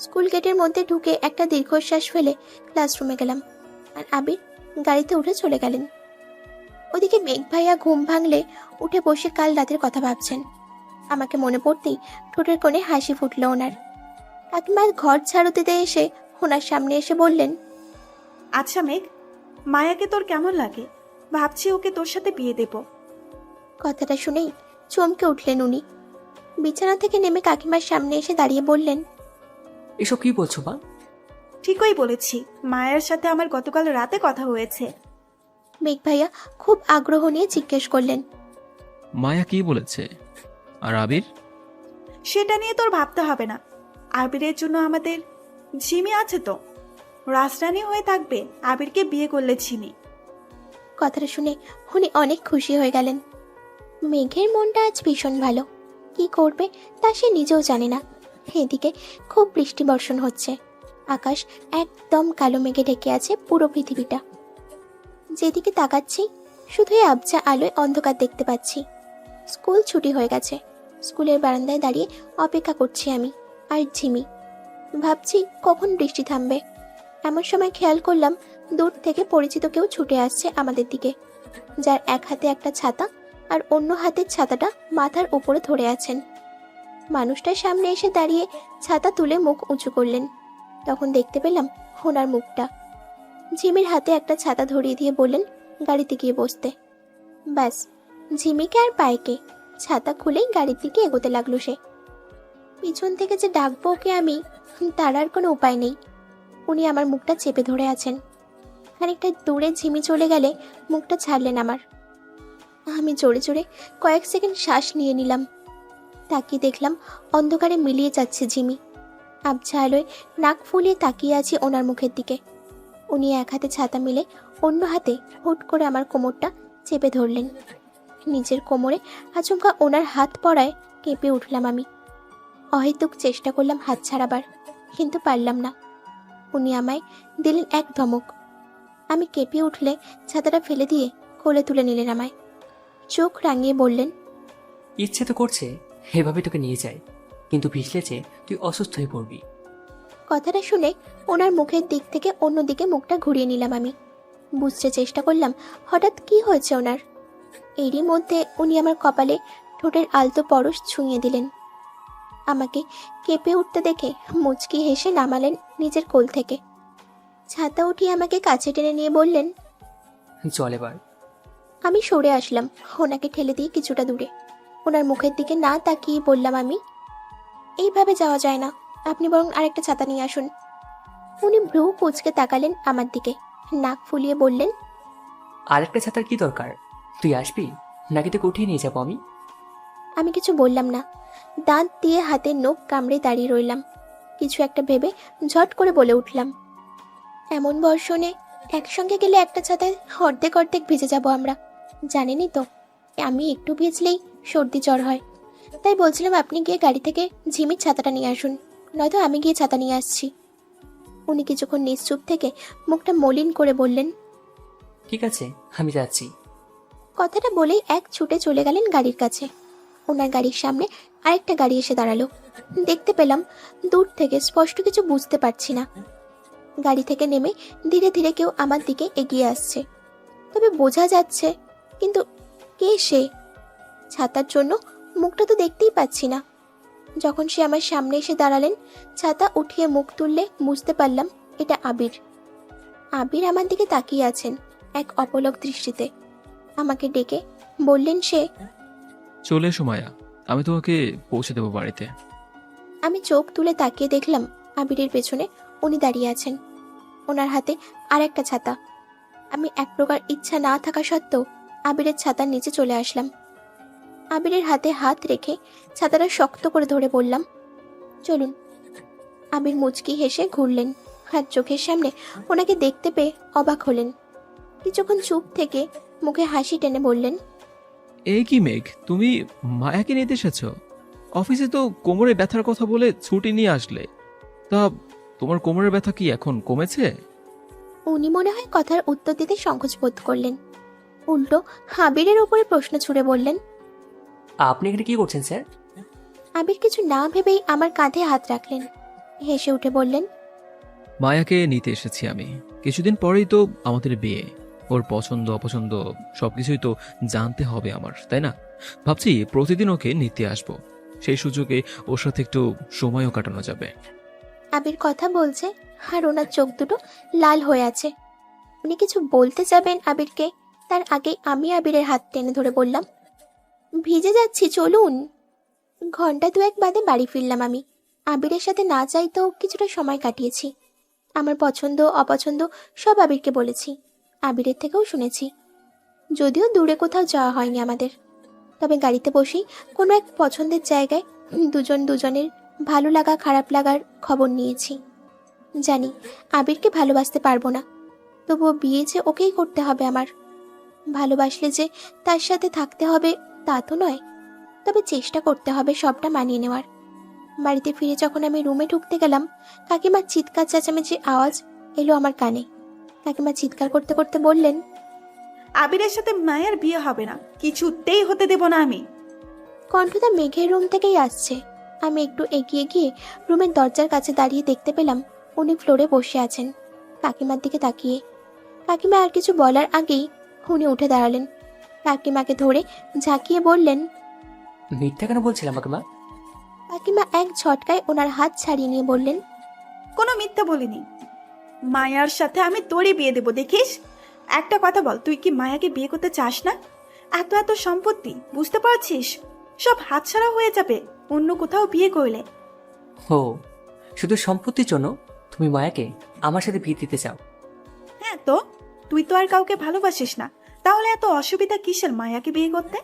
স্কুল গেটের মধ্যে ঢুকে একটা দীর্ঘশ্বাস ফেলে ক্লাসরুমে গেলাম। আর আবির গাড়িতে উঠে চলে গেলেন। ওদিকে মেঘ ভাইয়া ঘুম ভাঙলে উঠে বসে কাল রাতের কথা ভাবছেন। আমাকে মনে পড়তেই ঠোঁটের কোণে হাসি ফুটল ওনার। কাকিমা ঘর ঝাড়ু দিতে এসে ওনার সামনে এসে বললেন, আচ্ছা মেঘ, মায়াকে তোর কেমন লাগে? ভাবছি ওকে তোর সাথে বিয়ে দেব। কথাটা শুনেই চমকে উঠলেন উনি। বিছানা থেকে নেমে কাকিমার সামনে এসে দাঁড়িয়ে বললেন, এসব কি বলছো মা? ঠিকই বলেছি, মায়ের সাথে আমার গতকাল রাতে কথা হয়েছে। মেঘ ভাইয়া খুব আগ্রহ নিয়ে জিজ্ঞেস করলেন, মায়া কি বলেছে? আর আবির? সেটা নিয়ে তোর ভাবতে হবে না। আবিরের জন্য আমাদের ঝিমি আছে তো, রাজরানী হয়ে থাকবে আবিরকে বিয়ে করলে ঝিমি। কথাটা শুনে উনি অনেক খুশি হয়ে গেলেন। মেঘের মনটা আজ ভীষণ ভালো, কি করবে তা সে নিজেও জানে না। এদিকে খুব বৃষ্টি বর্ষণ হচ্ছে, আকাশ একদম কালো মেঘে ঢেকে আছে পুরো পৃথিবীটা। যেদিকে তাকাচ্ছি শুধুই আবছা আলোয় অন্ধকার দেখতে পাচ্ছি। স্কুল ছুটি হয়ে গেছে, স্কুলের বারান্দায় দাঁড়িয়ে অপেক্ষা করছি আমি আর ঝিমি। ভাবছি কখন বৃষ্টি থামবে। এমন সময় খেয়াল করলাম দূর থেকে পরিচিত কেউ ছুটে আসছে আমাদের দিকে, যার এক হাতে একটা ছাতা আর অন্য হাতের ছাতাটা মাথার উপরে ধরে আছেন। মানুষটার সামনে এসে দাঁড়িয়ে ছাতা তুলে মুখ উঁচু করলেন। তখন দেখতে পেলাম ওনার মুখটা। ঝিমির হাতে একটা ছাতা ধরিয়ে দিয়ে বললেন গাড়িতে গিয়ে বসতে। ব্যাস, ঝিমিকে আর পায়কে ছাতা খুলেই গাড়ির দিকে এগোতে লাগলো সে। পিছন থেকে যে ডাকবো ওকে আমি, তার আর কোনো উপায় নেই। উনি আমার মুখটা চেপে ধরে আছেন। খানিকটা দূরে ঝিমি চলে গেলে মুখটা ছাড়লেন আমার। আমি জোরে জোরে কয়েক সেকেন্ড শ্বাস নিয়ে নিলাম। তাকিয়ে দেখলাম অন্ধকারে মিলিয়ে যাচ্ছে ঝিমি। আবছা আলোয় নাক ফুলিয়ে তাকিয়ে আছি ওনার মুখের দিকে। উনি এক হাতে ছাতা মিলে অন্য হাতে হুট করে আমার কোমরটা চেপে ধরলেন। নিজের কোমরে আচমকা ওনার হাত পড়ায় কেঁপে উঠলাম আমি। অহেতুক চেষ্টা করলাম হাত ছাড়াবার, কিন্তু পারলাম না। উনি আমায় দিলেন এক ধমক। আমি কেঁপে উঠলে ছাতাটা ফেলে দিয়ে কোলে তুলে নিলেন আমায়। চোখ রাঙিয়ে বললেন, ইচ্ছে তো করছে এভাবে তোকে নিয়ে যায়, কিন্তু ভিজলে যে তুই অসুস্থ হয়ে পড়বি। কথাটা শুনে ওনার মুখের দিক থেকে অন্যদিকে মুখটা ঘুরিয়ে নিলাম আমি। বুঝতে চেষ্টা করলাম হঠাৎ কি হয়েছে ওনার। এরই মধ্যে উনি আমার কপালে ঠোঁটের আলতো পরশ ছুঁয়ে দিলেন। আমাকে কেঁপে উঠতে দেখে মুচকি হেসে নামালেন নিজের কোল থেকে। ছাতা উঠিয়ে আমাকে কাছে টেনে নিয়ে বললেন, চল এবার। আমি সরে আসলাম ওনাকে ঠেলে দিয়ে কিছুটা দূরে। ওনার মুখের দিকে না তাকিয়ে বললাম আমি, এইভাবে যাওয়া যায় না, আপনি বরং আরেকটা ছাতা নিয়ে আসুন। উনি ভ্রু কুঁচকে তাকালেন আমার দিকে, নাক ফুলিয়ে বললেন, আরেকটা ছাতার কি দরকার? তুই আসবি নাকি তোকে উঠিয়ে নিয়ে যাবো আমি? আমি কিছু বললাম না। দাঁত দিয়ে হাতের নখ কামড়ে দাঁড়িয়ে রইলাম। কিছু একটা ভেবে ঝট করে বলে উঠলাম, এমন বর্ষণে একসঙ্গে গেলে একটা ছাতায় অর্ধেক অর্ধেক ভিজে যাব আমরা। জানেনই তো আমি একটু ভিজলেই সর্দি জ্বর হয়। তাই বলছিলাম আপনি গিয়ে গাড়ি থেকে ঝিমির ছাতাটা নিয়ে আসুন, নয়তো আমি গিয়ে ছাতা নিয়ে আসছি। উনি কিছুক্ষণ নিশ্চুপ থেকে মুখটা মলিন করে বললেন, ঠিক আছে, আমি যাচ্ছি। কথাটা বলেই এক ছুটে চলে গেলেন গাড়ির কাছে। ওনার গাড়ির সামনে আরেকটা গাড়ি এসে দাঁড়ালো। দেখতে পেলাম দূর থেকে, স্পষ্ট কিছু বুঝতে পারছি না। গাড়ি থেকে নেমে ধীরে ধীরে কেউ আমার দিকে এগিয়ে আসছে, তবে বোঝা যাচ্ছে কিন্তু কে সে। ছাতার জন্য মুখটা তো দেখতেই পাচ্ছি না। যখন সে আমার সামনে এসে দাঁড়ালেন, ছাতা উঠিয়ে মুখ তুললে বুঝতে পারলাম এটা আবির। আবির আমার দিকে তাকিয়ে আছেন এক অপলক দৃষ্টিতে। আমাকে ডেকে বললেন সে, চলে এসো মায়া, আমি তোমাকে পৌঁছে দেবো বাড়িতে। আমি চোখ তুলে তাকিয়ে দেখলাম আবিরের পেছনে উনি দাঁড়িয়ে আছেন, ওনার হাতে আর একটা ছাতা। আমি এক প্রকার ইচ্ছা না থাকা সত্ত্বেও আবিরের ছাতার নিচে চলে আসলাম। আবিরের হাতে হাত রেখে ছাতাটা শক্ত করে ধরে বললাম, চলুন। আবির মুচকি হেসে ঘুরলেন আর চোখের সামনে ওনাকে দেখতে পেয়ে অবাক হলেন। কিছুক্ষণ চুপ থেকে মুখে হাসি টেনে বললেন, এই কি মেঘ, তুমি মায়াকে নিতে এসেছো? অফিসে তো কোমরে ব্যথার কথা বলে ছুটি নিয়ে আসলে, তা তোমার কোমরের ব্যথা কি এখন কমেছে? উনি মনে হয় কথার উত্তর দিতে সংকোচ বোধ করলেন। উল্টো আবিরের উপরে প্রশ্ন ছুড়ে বললেন, আপনি এখানে কি করছেন স্যার? আবির কিছু না ভেবেই আমার কাঁধে হাত রাখলেন। হেসে উঠে বললেন, মায়াকে নিতে এসেছি আমি। কিছুদিন পরেই তো আমাদের বিয়ে, ওর পছন্দ অপছন্দ সবকিছুই তো জানতে হবে আমার, তাই না? ভাবছি প্রতিদিন ওকে নিতে আসবো, সেই সুযোগে ওর সাথে একটু সময়ও কাটানো যাবে। আবির কথা বলছে আর ওনার চোখ দুটো লাল হয়ে আছে। উনি কিছু বলতে যাবেন আবিরকে, তার আগেই আমি আবিরের হাত টেনে ধরে বললাম, ভিজে যাচ্ছি, চলুন। ঘন্টা দুয়েক বাদে বাড়ি ফিরলাম আমি। আবিরের সাথে না চাইতেও কিছুটা সময় কাটিয়েছি। আমার পছন্দ অপছন্দ সব আবিরকে বলেছি, আবিরের থেকেও শুনেছি। যদিও দূরে কোথাও যাওয়া হয়নি আমাদের, তবে গাড়িতে বসেই কোনো এক পছন্দের জায়গায় দুজন দুজনের ভালো লাগা খারাপ লাগার খবর নিয়েছি। জানি আবিরকে ভালোবাসতে পারবো না, তবুও বিয়ে যে ওকেই করতে হবে আমার। ভালোবাসলে যে তার সাথে থাকতে হবে তা তো নয়, তবে চেষ্টা করতে হবে সবটা মানিয়ে নেওয়ার। বাড়িতে ফিরে যখন আমি রুমে ঢুকতে গেলাম, কাকিমার চিৎকার চেঁচামেচির আওয়াজ এলো আমার কানে। কাকিমা চিৎকার করতে করতে বললেন, আবিরের সাথে মায়ার বিয়ে হবে না, কিছুতেই হতে দেব না আমি। কণ্ঠটা মেঘের রুম থেকেই আসছে। আমি একটু এগিয়ে গিয়ে রুমের দরজার কাছে দাঁড়িয়ে দেখতে পেলাম উনি ফ্লোরে বসে আছেন, কাকিমার দিকে তাকিয়ে। কাকিমা আর কিছু বলার আগেই উনি উঠে দাঁড়ালেন। কাকিমাকে ধরে ঝাঁকিয়ে বললেন, মিথ্যা কেন বলছিলাম আমাকে মা? কাকিমা এক ঝটকায় ওনার হাত ছাড়িয়ে নিয়ে বললেন, কোনো মিথ্যা বলিনি। মায়ার সাথে আমি তোরই বিয়ে দেব, দেখিস। একটা কথা বল, তুই কি মায়াকে বিয়ে করতে চাস না? এত এত সম্পত্তি, বুঝতে পারছিস? সব হাতছাড়া হয়ে যাবে অন্য কোথাও বিয়ে করলে। ও, শুধু সম্পত্তির জন্য তুমি মায়াকে আমার সাথে বিয়ে দিতে চাও? হ্যাঁ তো, তুই তো আর কাউকে ভালোবাসিস না, তাহলে এত অসুবিধা কিসের মায়াকে বিয়ে করতে?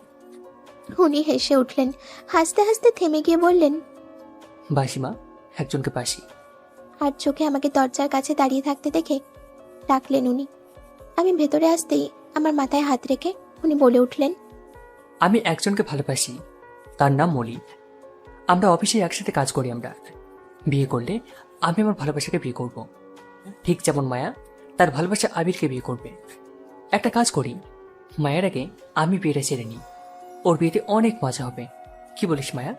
উনি হেসে উঠলেন, হাসতে হাসতে থেমে গিয়ে বললেন, বাসি মা, একজনকে বাসি। আর চোখে আমাকে দরজার কাছে দাঁড়িয়ে থাকতে দেখে ডাকলেন উনি। আমি ভেতরে আসতেই আমার মাথায় হাত রেখে উনি বলে উঠলেন, আমি একজনকে ভালোবাসি, তার নাম মলি। আমরা অফিসে একসাথে কাজ করি। আমরা বিয়ে করলে আমি আমার ভালোবাসাকে বিয়ে করব, ঠিক যেমন মায়া তার ভালোবাসা আবিরকে বিয়ে করবে। একটা কাজ করি, মায়ের আগে আমি বিয়েটা ছেড়ে নিই, ওর বিয়েতে অনেক মজা হবে। কি বলিস মায়া?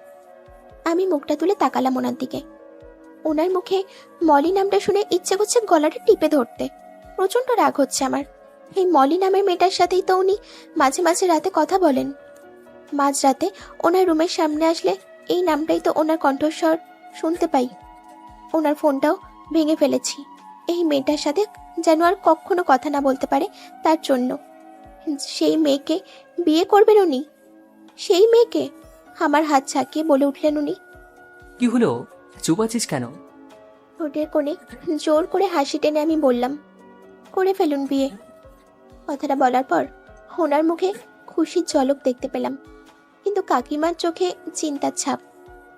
আমি মুখটা তুলে তাকালাম ওনার দিকে। ওনার মুখে মলি নামটা শুনে ইচ্ছে করছে গলাটা টিপে ধরতে। প্রচন্ড রাগ হচ্ছে আমার। এই মলি নামের মেয়েটার সাথেই তো উনি মাঝে মাঝে রাতে কথা বলেন। মাঝরাতে ওনার রুমের সামনে আসলে এই নামটাই তো ওনার কণ্ঠস্বর শুনতে পাই। ওনার ফোনটাও ভেঙে ফেলেছি এই মেয়েটার সাথে যেন আর কখনো কথা না বলতে পারে তার জন্য। সেই মেয়েকে বিয়ে করবেন উনি? সেই মেয়েকে? আমার হাত ছাকিয়ে বলে উঠলেন উনি। কি হলো, চুপ আছিস কেন? ঠোঁটের কোণে জোর করে হাসি টেনে আমি বললাম, করে ফেলুন বিয়ে। কথাটা বলার পর ওনার মুখে খুশির ঝলক দেখতে পেলাম, কিন্তু কাকিমার চোখে চিন্তার ছাপ।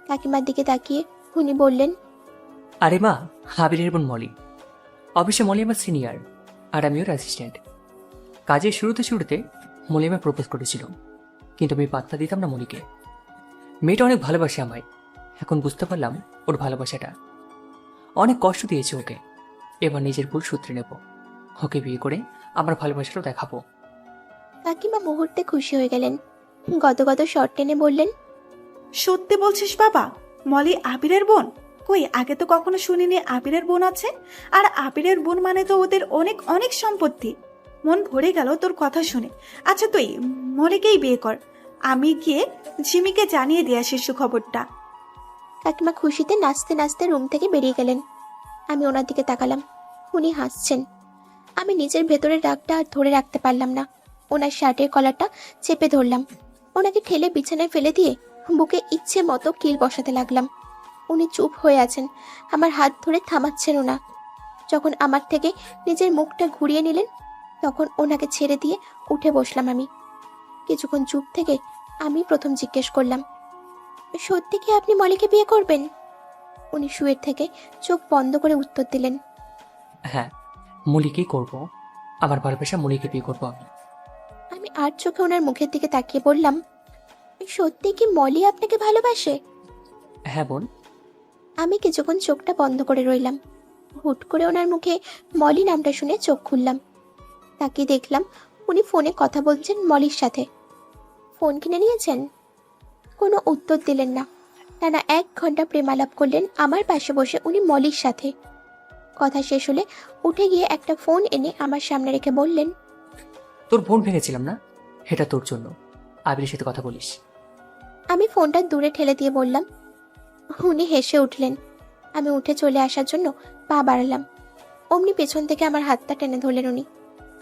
কাকিমার দিকে তাকিয়ে উনি বললেন, আরে মা, আবিরের বোন মলি। অফিসে মলি আমার সিনিয়র, আর আমি ওর অ্যাসিস্ট্যান্ট। কাজের শুরুতে শুরুতে মলি আমায় প্রপোজ করেছিল, কিন্তু আমি পাত্তা দিতাম না মলিকে। মেয়েটা অনেক ভালোবাসে আমায়। এখন বুঝতে পারলাম ওর ভালোবাসাটা অনেক কষ্ট দিয়েছে ওকে। এবার নিজের ভুল সূত্রে নেব, ওকে বিয়ে করে আমার ভালোবাসাটাও দেখাবো। কাকিমা মুহূর্তে খুশি হয়ে গেলেন। গদগদ স্বর টেনে বললেন, সত্যি বলছিস বাবা? মলি আবিরের বোন? কই, আগে তো কখনো শুনিনি আবিরের বোন আছে। আর আবিরের বোন মানে তো ওদের অনেক অনেক সম্পত্তি। মন ভরে গেল তোর কথা শুনে। আচ্ছা, তুই মলিকেই বিয়ে কর, আমি গিয়ে ঝিমিকে জানিয়ে দিয়ে আসি সুখবরটা। কাকিমা খুশিতে নাচতে নাচতে রুম থেকে বেরিয়ে গেলেন। আমি ওনার দিকে তাকালাম, উনি হাসছেন। আমি নিজের ভেতরের রাগটা আর ধরে রাখতে পারলাম না। ওনার শার্টের কলারটা চেপে ধরলাম, ওনাকে ঠেলে বিছানায় ফেলে দিয়ে বুকে ইচ্ছে মতো কিল বসাতে লাগলাম। উনি চুপ হয়ে আছেন, আমার হাত ধরে থামাচ্ছেন ওনা। যখন আমার থেকে নিজের মুখটা ঘুরিয়ে নিলেন, তখন ওনাকে ছেড়ে দিয়ে উঠে বসলাম আমি। কিছুক্ষণ চুপ থেকে আমি প্রথম জিজ্ঞেস করলাম, সত্যি কি আপনি মলিকে বিয়ে করবেন? উনি শুয়ের থেকে চোখ বন্ধ করে উত্তর দিলেন, হ্যাঁ, মলিকেই করব। আমার ভালোবাসা মলিকে বিয়ে করবো আমি। আমি আর চোখে ওনার মুখের দিকে তাকিয়ে বললাম, সত্যি কি মলি আপনাকে ভালোবাসে? হ্যাঁ বোন। আমি কিছুক্ষণ চোখটা বন্ধ করে রইলাম। হুট করে ওনার মুখে মলি নামটা শুনে চোখ খুললাম। তাকিয়ে দেখলাম উনি ফোনে কথা বলছেন মলির সাথে। ফোন কিনে নিয়েছেন? কোনো উত্তর দিলেন না। টানা 1 ঘন্টা প্রেমালাপ করলেন আমার পাশে বসে উনি মলির সাথে। কথা শেষ হলে উঠে গিয়ে একটা ফোন এনে আমার সামনে রেখে বললেন, তোর বোন ভেঙেছিলাম না, এটা তোর জন্য। আবিরের সাথে কথা বলিস। আমি ফোনটা দূরে ঠেলে দিয়ে বললাম। উনি হেসে উঠলেন। আমি উঠে চলে আসার জন্য পা বাড়ালাম, অমনি পেছন থেকে আমার হাতটা টেনে ধরলেন উনি।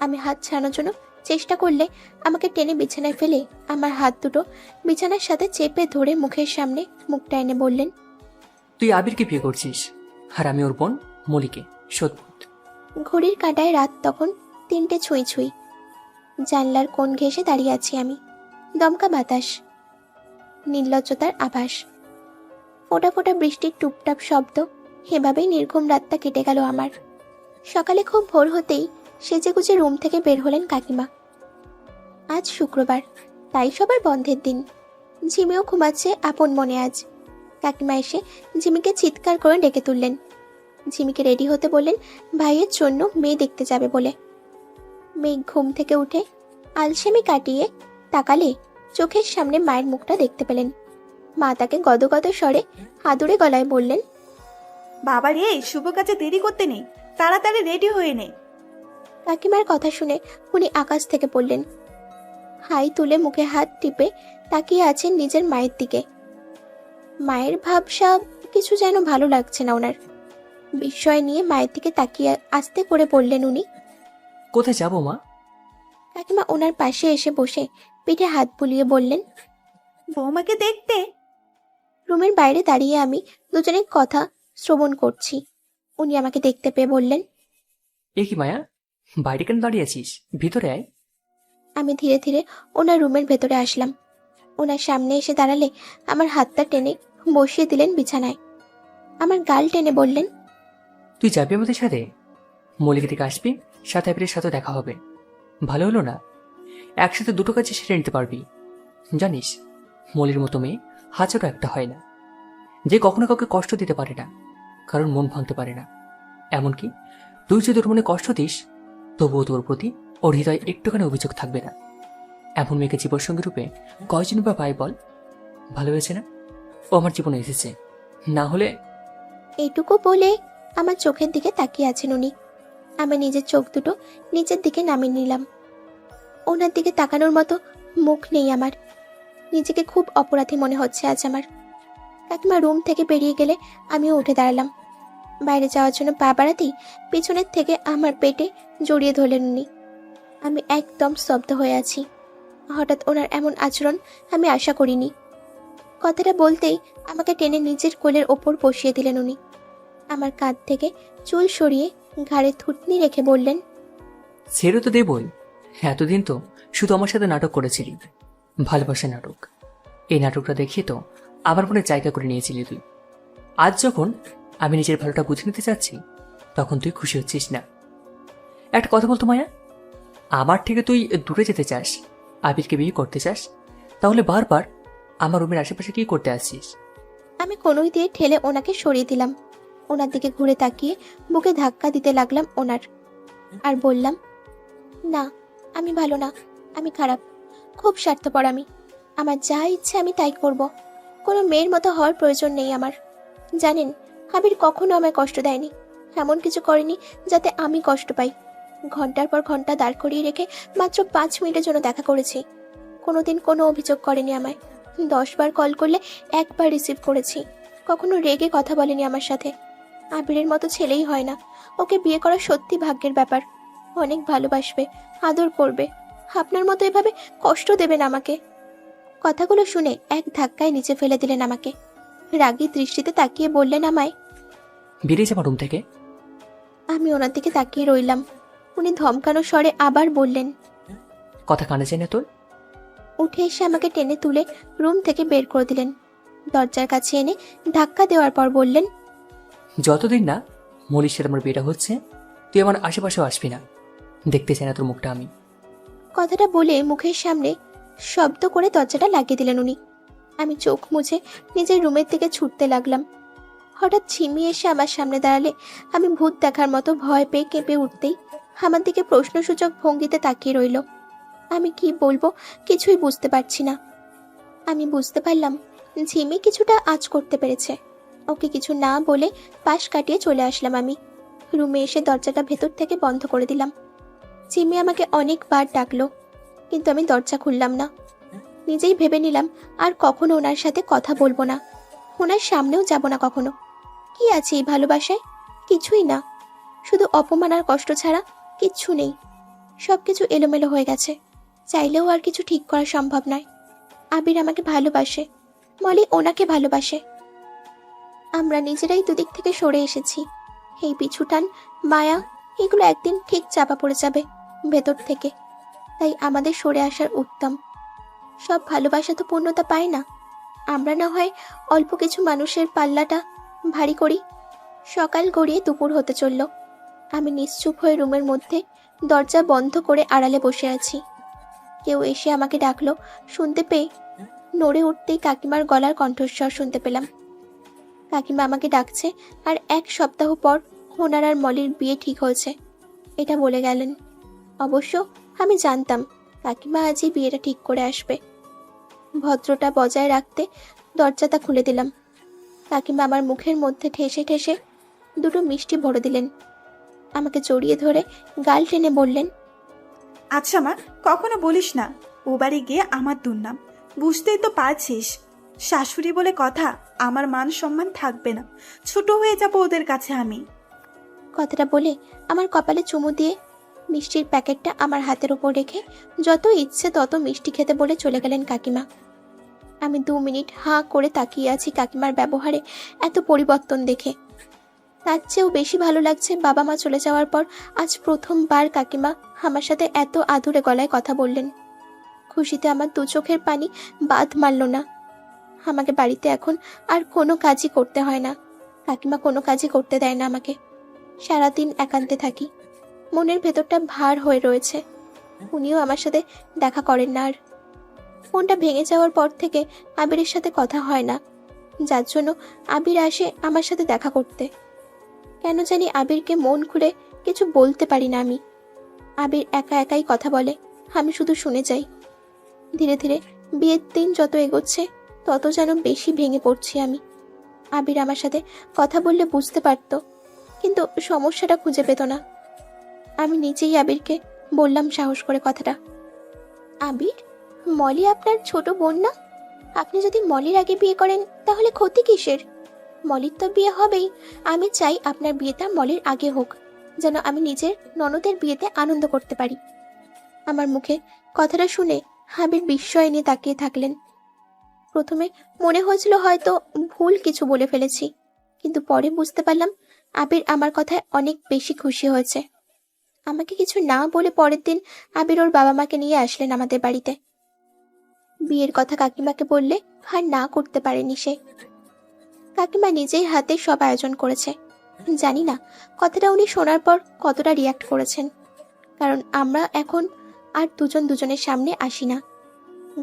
আমি হাত ছাড়ানোর জন্য চেষ্টা করলে আমাকে টেনে বিছানায় ফেলে আমার হাত দুটো বিছানার সাথে চেপে ধরে মুখের সামনে মুখটা এনে বললেন, তুই আবিরকে বিয়ে করছিস, আর আমি ওর বোন মলিকে। সত্যি ঘড়ির কাঁটায় রাত তখন 3টে ছুঁই ছুঁই। জানলার কোণ ঘেঁষে দাঁড়িয়ে আছি আমি। দমকা বাতাস, নির্লজ্জতার আভাস, ফোঁটা ফোঁটা বৃষ্টির টুপটাপ শব্দ। এভাবেই নির্ঘুম রাতটা কেটে গেল আমার। সকালে খুব ভোর হতেই সেজেগুজে রুম থেকে বের হলেন কাকিমা। আজ শুক্রবার, তাই সবার বন্ধের দিন। ঝিমিও ঘুমাচ্ছে আপন মনে আজ। কাকিমা এসে ঝিমিকে চিৎকার করে ডেকে তুললেন। ঝিমিকে রেডি হতে বললেন ভাইয়ের জন্য মেয়ে দেখতে যাবে বলে। মেয়ে ঘুম থেকে উঠে আলসেমি কাটিয়ে তাকালে চোখের সামনে মায়ের মুখটা দেখতে পেলেন। মা তাকে গদগদ স্বরে আদুরে গলায় বললেন, বাবা রে, শুভ কাজে দেরি করতে নেই, তাড়াতাড়ি রেডি হয়ে নে। কাকিমার কথা শুনে উনি আকাশ থেকে পড়লেন। হাই তুলে মুখে হাত টিপে তাকিয়ে আছেন নিজের মায়ের দিকে। মায়ের ভাবসাব কিছু যেন ভালো লাগছে না ওনার। বিস্ময় নিয়ে মায়ের দিকে তাকিয়ে আস্তে করে বললেন উনি। কোথায় যাবো মা? কাকিমা ওনার পাশে এসে বসে পিঠে হাত বুলিয়ে বললেন, বৌমাকে দেখতে। রুমের বাইরে দাঁড়িয়ে আমি দুজনের কথা শ্রবণ করছি। উনি আমাকে দেখতে পেয়ে বললেন, এ কি মায়া, বাইরে কেন দাঁড়িয়ে আছিস? ভিতরে আয়। আমি ধীরে ধীরে ওনার রুমের ভেতরে আসলাম। ওনার সামনে এসে দাঁড়ালে আমার হাতটা টেনে বসিয়ে দিলেন বিছানায়। আমার গাল টেনে বললেন, তুই যাবি আমাদের সাথে? মলিকে থেকে আসবি, সাথে আবিরের সাথে দেখা হবে। ভালো হলো না? একসাথে দুটো কাজে সেরে নিতে পারবি। জানিস, মলির মতো মেয়ে হাজারও একটা হয় না, যে কখনো কাউকে কষ্ট দিতে পারে না, কারণ মন ভাঙতে পারে না। এমনকি তুই যদি ওর মনে কষ্ট দিস, তবুও তোর প্রতি ওর হৃদয় একটুখানি অভিযোগ থাকবে না। এমন মেয়েকে জীবনসঙ্গী রূপে কয়জন বা পায় বল? ভালো হয়েছে না ও আমার জীবনে এসেছে, না হলে। এইটুকু বলে আমার চোখের দিকে তাকিয়ে আছেন উনি। আমি নিজের চোখ দুটো নিচের দিকে নামিয়ে নিলাম। ওনার দিকে তাকানোর মতো মুখ নেই আমার। নিজেকে খুব অপরাধী মনে হচ্ছে আজ আমার। কাকিমা রুম থেকে বেরিয়ে গেলে আমিও উঠে দাঁড়ালাম। বাইরে যাওয়ার জন্য পা বাড়াতেই পিছনের থেকে আমার পেটে জড়িয়ে ধরলেন উনি। আমি একদম স্তব্ধ হয়ে আছি। হঠাৎ ওনার এমন আচরণ আমি আশা করিনি। কথাটা বলতেই আমাকে টেনে নিজের কোলের ওপর বসিয়ে দিলেন উনি। আমার কাঁধ থেকে চুল সরিয়ে ঘাড়ে থুতনি রেখে বললেন, ছেড়ে তো দেবই। এতদিন তো শুধু আমার সাথে নাটক করেছিলি, ভালোবাসা নাটক। এই নাটকটা দেখিয়ে তো আমার মনে জায়গা করে নিয়েছিলি তুই। আজ যখন আমি নিজের ভালোটা বুঝে নিতে চাচ্ছি, তখন তুই খুশি হচ্ছিস না। একটা কথা বলতো মায়া, আমার থেকে তুই দূরে যেতে চাস, আবিরকে বিয়ে করতে চাস, তাহলে বারবার আমার রুমের আশেপাশে কি করতে আসছিস? আমি কনুই দিয়ে ঠেলে ওনাকে সরিয়ে দিলাম। ওনার দিকে ঘুরে তাকিয়ে বুকে ধাক্কা দিতে লাগলাম ওনার, আর বললাম, না, আমি ভালো না, আমি খারাপ, খুব স্বার্থপর আমি। আমার যা ইচ্ছে আমি তাই করব। কোনো মেয়ের মতো হওয়ার প্রয়োজন নেই আমার। জানেন, আবির কখনো আমায় কষ্ট দেয়নি, এমন কিছু করেনি যাতে আমি কষ্ট পাই। ঘন্টার পর ঘন্টা দাঁড় করিয়ে রেখে মাত্র 5 মিনিটের জন্য দেখা করেছি। কোনোদিন কোনো অভিযোগ করেনি আমায়। 10 বার কল করলে 1 বার রিসিভ করেছি। কখনো রেগে কথা বলেনি আমার সাথে। আবিরের মতো ছেলেই হয় না। ওকে বিয়ে করা সত্যি ভাগ্যের ব্যাপার। অনেক ভালোবাসবে, আদর করবে, আপনার মতো এভাবে কষ্ট দেবেন আমাকে। কথাগুলো শুনে এক ধাক্কায় নিচে ফেলে দিলেন আমাকে। রাগী দৃষ্টিতে তাকিয়ে বললেন আমায়, বেরিয়ে যাবো রুম থেকে। আমি ওনার দিকে তাকিয়ে রইলাম। উনি ধমকানো স্বরে আবার বললেন, কথা কানে যায় না তোর? উঠে এসে আমাকে টেনে তুলে রুম থেকে বের করে দিলেন। দরজার কাছে এনে ধাক্কা দেওয়ার পর বললেন, যতদিন না মলির সাথে আমার বিয়েটা হচ্ছে, তুই আমার আশেপাশেও আসবি না। দেখতে চাই না তোর মুখটা আমি। কথাটা বলে মুখের সামনে শব্দ করে দরজাটা লাগিয়ে দিলেন উনি। আমি চোখ মুছে নিজের রুমের দিকে ছুটতে লাগলাম। হঠাৎ ঝিমিয়ে এসে আমার সামনে দাঁড়ালে আমি ভূত দেখার মতো ভয় পেয়ে কেঁপে উঠতেই আমার দিকে প্রশ্নসূচক ভঙ্গিতে তাকিয়ে রইল। আমি কি বলবো কিছুই বুঝতে পারছি না। আমি বুঝতে পারলাম ঝিমি কিছুটা আঁচ করতে পেরেছে। ওকে কিছু না বলে পাশ কাটিয়ে চলে আসলাম আমি। রুমে এসে দরজাটা ভেতর থেকে বন্ধ করে দিলাম। ঝিমি আমাকে অনেকবার ডাকলো, কিন্তু আমি দরজা খুললাম না। নিজেই ভেবে নিলাম আর কখনো ওনার সাথে কথা বলবো না, ওনার সামনেও যাব না কখনো। কি আছে এই ভালোবাসায়? কিছুই না, শুধু অপমান আর কষ্ট ছাড়া কিচ্ছু নেই। সব কিছু এলোমেলো হয়ে গেছে। চাইলেও আর কিছু ঠিক করা সম্ভব নয়। আবির আমাকে ভালোবাসে, মলি ওনাকে ভালোবাসে। আমরা নিজেরাই দুদিক থেকে সরে এসেছি। এই পিছুটান, মায়া, এগুলো একদিন ঠিক চাপা পড়ে যাবে ভেতর থেকে। তাই আমাদের সরে আসার উত্তম। সব ভালোবাসা তো পূর্ণতা পায় না। আমরা না হয় অল্প কিছু মানুষের পাল্লাটা ভারী করি। সকাল গড়িয়ে দুপুর হতে চলল। আমি নিশ্চুপ হয়ে রুমের মধ্যে দরজা বন্ধ করে আড়ালে বসে আছি। কেউ এসে আমাকে ডাকলো। শুনতে পেয়ে নড়ে উঠতেই কাকিমার গলার কণ্ঠস্বর শুনতে পেলাম। কাকিমা আমাকে ডাকছে, আর 1 সপ্তাহ পর ওনার আর মলির বিয়ে ঠিক হয়েছে এটা বলে গেলেন। অবশ্য আমি জানতাম কাকিমা আজই বিয়েটা ঠিক করে আসবে। ভদ্রতা বজায় রাখতে দরজাটা খুলে দিলাম। কাকিমা আমার মুখের মধ্যে ঠেসে ঠেসে 2 মিষ্টি ভরে দিলেন। আমাকে জড়িয়ে ধরে গাল টেনে বললেন, আচ্ছা মা, কখনো বলিস না ও বাড়ি গিয়ে আমার দুর্নাম। বুঝতেই তো পারছিস, শাশুড়ি বলে কথা, আমার মান সম্মান থাকবে না, ছোট হয়ে যাবো ওদের কাছে আমি। কথাটা বলে আমার কপালে চুমু দিয়ে মিষ্টির প্যাকেটটা আমার হাতের ওপর রেখে যত ইচ্ছে তত মিষ্টি খেতে বলে চলে গেলেন কাকিমা। আমি 2 মিনিট হাঁ করে তাকিয়ে আছি কাকিমার ব্যবহারে এত পরিবর্তন দেখে। তার চেয়েও বেশি ভালো লাগছে বাবা মা চলে যাওয়ার পর আজ প্রথমবার কাকিমা আমার সাথে এত আদুরে গলায় কথা বললেন। খুশিতে আমার 2 চোখের পানি বাঁধ মারল না। আমাকে বাড়িতে এখন আর কোনো কাজই করতে হয় না। কাকিমা কোনো কাজই করতে দেয় না আমাকে। সারাদিন একান্তে থাকি। মনের ভেতরটা ভার হয়ে রয়েছে। উনিও আমার সাথে দেখা করেন না আর। ফোনটা ভেঙে যাওয়ার পর থেকে আবিরের সাথে কথা হয় না, যার জন্য আবির আসে আমার সাথে দেখা করতে। কেন জানি আবিরকে মন খুলে কিছু বলতে পারি না আমি। আবির একা একাই কথা বলে, আমি শুধু শুনে যাই। ধীরে ধীরে বিয়ের দিন যত এগোচ্ছে তত যেন বেশি ভেঙে পড়ছি আমি। আবির আমার সাথে কথা বললে বুঝতে পারতো, কিন্তু সমস্যাটা খুঁজে পেত না। আমি নিজেই আবিরকে বললাম সাহস করে কথাটা, আবির, মলি আপনার ছোট বোন না? আপনি যদি মলির আগে বিয়ে করেন তাহলে ক্ষতি কিসের? মলির তো বিয়ে হবেই। আমি চাই আপনার বিয়েটা মলির আগে হোক, যেন আমি নিজের ননদের বিয়েতে আনন্দ করতে পারি। আমার মুখে কথাটা শুনে আবির বিস্ময় নিয়ে তাকিয়ে থাকলেন। প্রথমে মনে হয়েছিল হয়তো ভুল কিছু বলে ফেলেছি, কিন্তু পরে বুঝতে পারলাম আবির আমার কথায় অনেক বেশি খুশি হয়েছে। আমাকে কিছু না বলে পরের দিন আবির ওর বাবা মাকে নিয়ে আসলেন আমাদের বাড়িতে। বিয়ের কথা কাকিমাকে বললে আর না করতে পারেনি সে। কাকিমা নিজেই হাতে সব আয়োজন করেছে। জানি না কথাটা উনি শোনার পর কতটা রিয়াক্ট করেছেন, কারণ আমরা এখন আর দুজন দুজনের সামনে আসি না।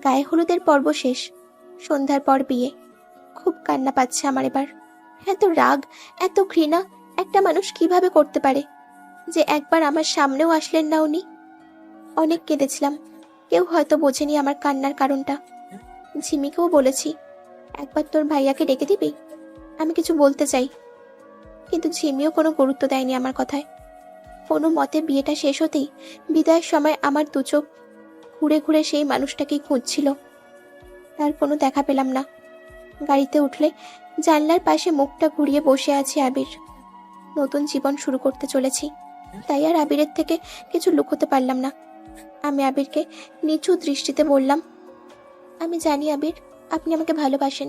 গায়ে হলুদের পর্ব শেষ, সন্ধ্যার পর বিয়ে। খুব কান্না পাচ্ছে আমার এবার। এত রাগ, এত ঘৃণা একটা মানুষ কিভাবে করতে পারে, যে একবার আমার সামনেও আসলেন না উনি। অনেক কেঁদেছিলাম, কেউ হয়তো বোঝেনি আমার কান্নার কারণটা। ঝিমিকেও বলেছি, একবার তোর ভাইয়াকে ডেকে দিবি, আমি কিছু বলতে চাই। কিন্তু ঝিমিও কোনো গুরুত্ব দেয়নি আমার কথায়। কোনো মতে বিয়েটা শেষ হতেই বিদায়ের সময় আমার 2 চোখ ঘুরে ঘুরে সেই মানুষটাকেই খুঁজছিল। তার কোনো দেখা পেলাম না। গাড়িতে উঠলে জানলার পাশে মুখটা ঘুরিয়ে বসে আছি আবির। নতুন জীবন শুরু করতে চলেছি, তাই আর আবিরের থেকে কিছু লুকোতে পারলাম না। আমি আবিরকে নিচু দৃষ্টিতে বললাম, আমি জানি আবির, আপনি আমাকে ভালোবাসেন।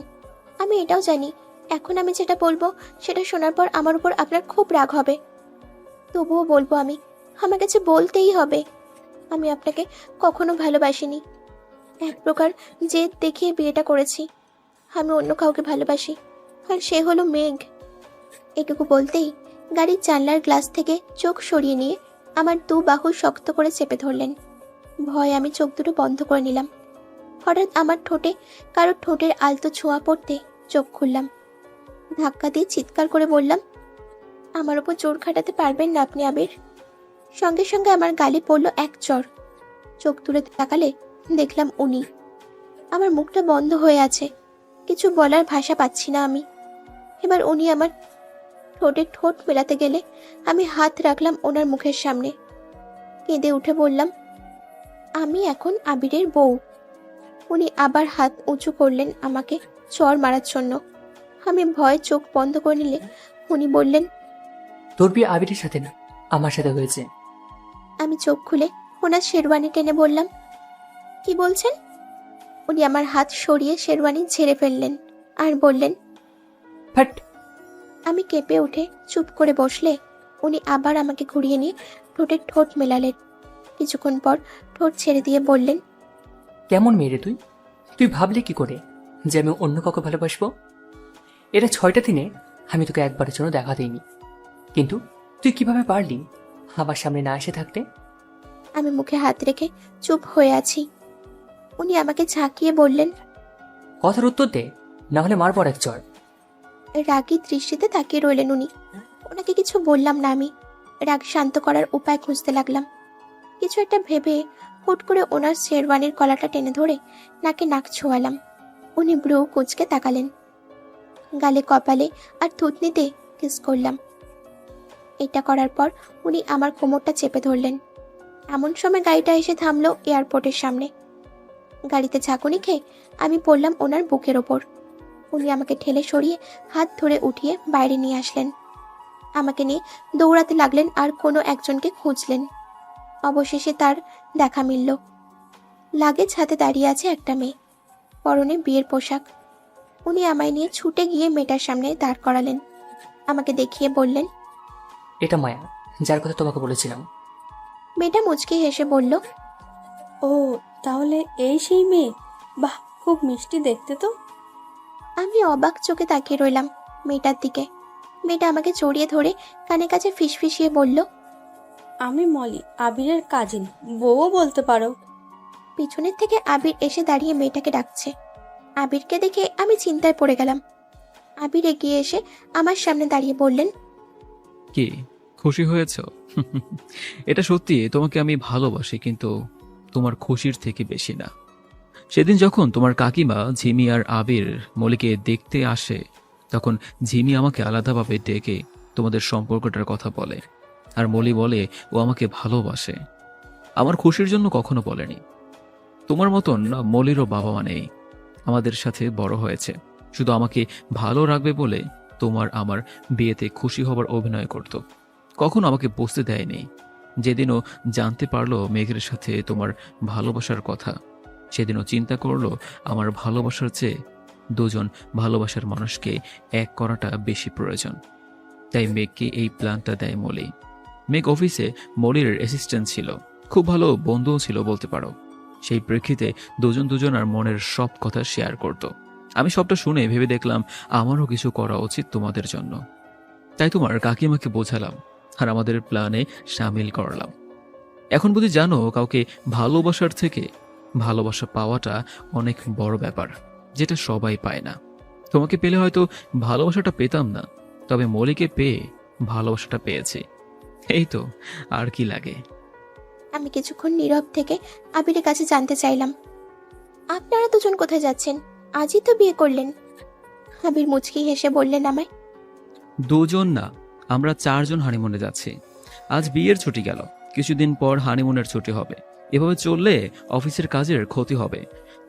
আমি এটাও জানি এখন আমি যেটা বলবো সেটা শোনার পর আমার উপর আপনার খুব রাগ হবে। তবুও বলবো, আমার কাছে বলতেই হবে। আমি আপনাকে কখনো ভালোবাসিনি। এক প্রকার জেদ দেখিয়ে বিয়েটা করেছি। আমি অন্য কাউকে ভালোবাসি, আর সে হলো মেঘ। এটুকু বলতেই গাড়ির জানলার গ্লাস থেকে চোখ সরিয়ে নিয়ে আমার 2 বাহু শক্ত করে চেপে ধরলেন। ভয় আমি চোখ দুটো বন্ধ করে নিলাম। হঠাৎ আমার ঠোঁটে কারো ঠোঁটের আলতো ছোঁয়া পড়তে চোখ খুললাম। ধাক্কা দিয়ে চিৎকার করে বললাম, আমার উপর জোর খাটাতে পারবেন না আপনি আবির। সঙ্গে সঙ্গে আমার গালে পড়ল এক চড়। চোখ তুলে তাকালে দেখলাম উনি। আমার মুখটা বন্ধ হয়ে আছে, কিছু বলার ভাষা পাচ্ছি না আমি। এবার উনি আমার ঠোঁটে ঠোঁট মেলাতে গেলে আমি হাত রাখলাম ওনার মুখের সামনে। কেঁদে উঠে বললাম, আমি এখন আবিরের বউ। উনি আবার হাত উঁচু করলেন আমাকে চড় মারার জন্য। আমি ভয়ে চোখ বন্ধ করে নিলে উনি বললেন, তোর বিয়ে আবিরের সাথে না, আমার সাথে হয়েছে। আমি চোখ খুলে ওনার শেরওয়ানি টেনে বললাম, কি বলছেন? উনি আমার হাত সরিয়ে শেরওয়ানি ঝেড়ে ফেললেন আর বললেন, ফাট। আমি কেঁপে উঠে চুপ করে বসলে উনি আবার আমাকে ঘুরিয়ে নিয়ে ঠোঁটে ঠোঁট মেলালেন। কিছুক্ষণ পর ঠোঁট ছেড়ে দিয়ে বললেন, কেমন মেয়ে রে তুই? তুই ভাবলি কি করে যে আমি অন্য কাউকে ভালোবাসবো? এটা 6টা দিনে আমি তোকে একবারের জন্য দেখা দিইনি, কিন্তু তুই কিভাবে পারলি আমার সামনে না এসে থাকতে? আমি মুখে হাত রেখে চুপ হয়ে আছি। উনি আমাকে ঝাঁকিয়ে বললেন, কথার উত্তর দে, না হলে মারবো এক চড়। রাগী দৃষ্টিতে তাকিয়ে রইলেন উনি। ওনাকে কিছু বললাম না। আমি রাগ শান্ত করার উপায় খুঁজতে লাগলাম। কিছু একটা ভেবে হুট করে ওনার শেরওয়ানির গলাটা টেনে ধরে নাকে নাক ছোঁয়ালাম। উনি ব্রু কুঁচকে তাকালেন। গালে, কপালে আর থুতনিতে কিস করলাম। এটা করার পর উনি আমার কোমরটা চেপে ধরলেন। এমন সময় গাড়িটা এসে থামলো এয়ারপোর্টের সামনে। গাড়িতে ঝাঁকুনি খেয়ে আমি পড়লাম ওনার বুকের ওপর। উনি আমাকে ঠেলে সরিয়ে হাত ধরে উঠিয়ে বাইরে নিয়ে আসলেন। আমাকে নিয়ে দৌড়াতে লাগলেন আর কোনো একজনকে খুঁজলেন। অবশেষে তার দেখা মিলল। লাগেজ হাতে দাঁড়িয়ে আছে একটা মেয়ে, পরনে বিয়ের পোশাক। উনি আমায় নিয়ে ছুটে গিয়ে মেয়েটার সামনে দাঁড় করালেন। আমাকে দেখিয়ে বললেন, এটা মায়া, যার কথা তোমাকে বলেছিলাম। মেয়েটা মুচকি হেসে বলল, ও তাহলে এই সেই মেয়ে? বাহ, খুব মিষ্টি দেখতে তো। আমি অবাক চোখে তাকিয়ে রইলাম মেয়েটার দিকে। মেয়েটা আমাকে জড়িয়ে ধরে কানে কাছে ফিসফিসিয়ে বলল, আমি মলি, আবিরের কাজিন, বউও বলতে পারো। পিছনের থেকে আবির এসে দাঁড়িয়ে মেয়েটাকে ডাকছে। আবিরকে দেখে আমি চিন্তায় পড়ে গেলাম। আবির এগিয়ে এসে আমার সামনে দাঁড়িয়ে বললেন, কি খুশি হয়েছ? এটা সত্যি, তোমাকে আমি ভালোবাসি, কিন্তু তোমার খুশির থেকে বেশি না। সেদিন যখন তোমার কাকিমা ঝিমি আর আবির মলিকে দেখতে আসে, তখন ঝিমি আমাকে আলাদাভাবে ডেকে তোমাদের সম্পর্কটার কথা বলে, আর মলি বলে ও আমাকে ভালোবাসে। আমার খুশির জন্য কখনো বলেনি। তোমার মতন মলিরও বাবা মা নেই, আমাদের সাথে বড় হয়েছে, শুধু আমাকে ভালো রাখবে বলে তোমার আমার বিয়েতে খুশি হবার অভিনয় করত। কখনো আমাকে বসতে দেয়নি। যেদিনও জানতে পারলো মেঘের সাথে তোমার ভালোবাসার কথা, সেদিনও চিন্তা করলো আমার ভালোবাসার চেয়ে দুজন ভালোবাসার মানুষকে এক করাটা বেশি প্রয়োজন। তাই মেঘকে এই প্ল্যানটা দেয় মলি। মেঘ অফিসে মলির অ্যাসিস্ট্যান্ট ছিল, খুব ভালো বন্ধুও ছিল বলতে পারো। সেই প্রেক্ষিতে দুজনার মনের সব কথা শেয়ার করত। আমি সবটা শুনে ভেবে দেখলাম আমারও কিছু করা উচিত তোমাদের জন্য। তাই তোমার কাকিমাকে বোঝালাম আর আমাদের প্ল্যানে সামিল করলাম। এখন বুঝি জানো, কাউকে ভালোবাসার থেকে ভালোবাসা পাওয়াটা অনেক বড় ব্যাপার, যেটা সবাই পায় না। তোমাকে পেলে হয়তো ভালোবাসাটা পেতাম না, তবে মলিকে পেয়ে ভালোবাসাটা পেয়েছি। এই তো, আর কি লাগে। আমি কিছুক্ষণ নীরব থেকে আবিরের কাছে জানতে চাইলাম, আপনারা দুজন কোথায় যাচ্ছেন? আজই তো বিয়ে করলেন। আবির মুচকি হেসে বললেন আমায়, দুজন না, আমরা 4 জন হানিমুনে যাচ্ছি। আজ বিয়ের ছুটি গেল, কিছুদিন পর হানিমুনের ছুটি হবে। এভাবে চললে অফিসের কাজের ক্ষতি হবে,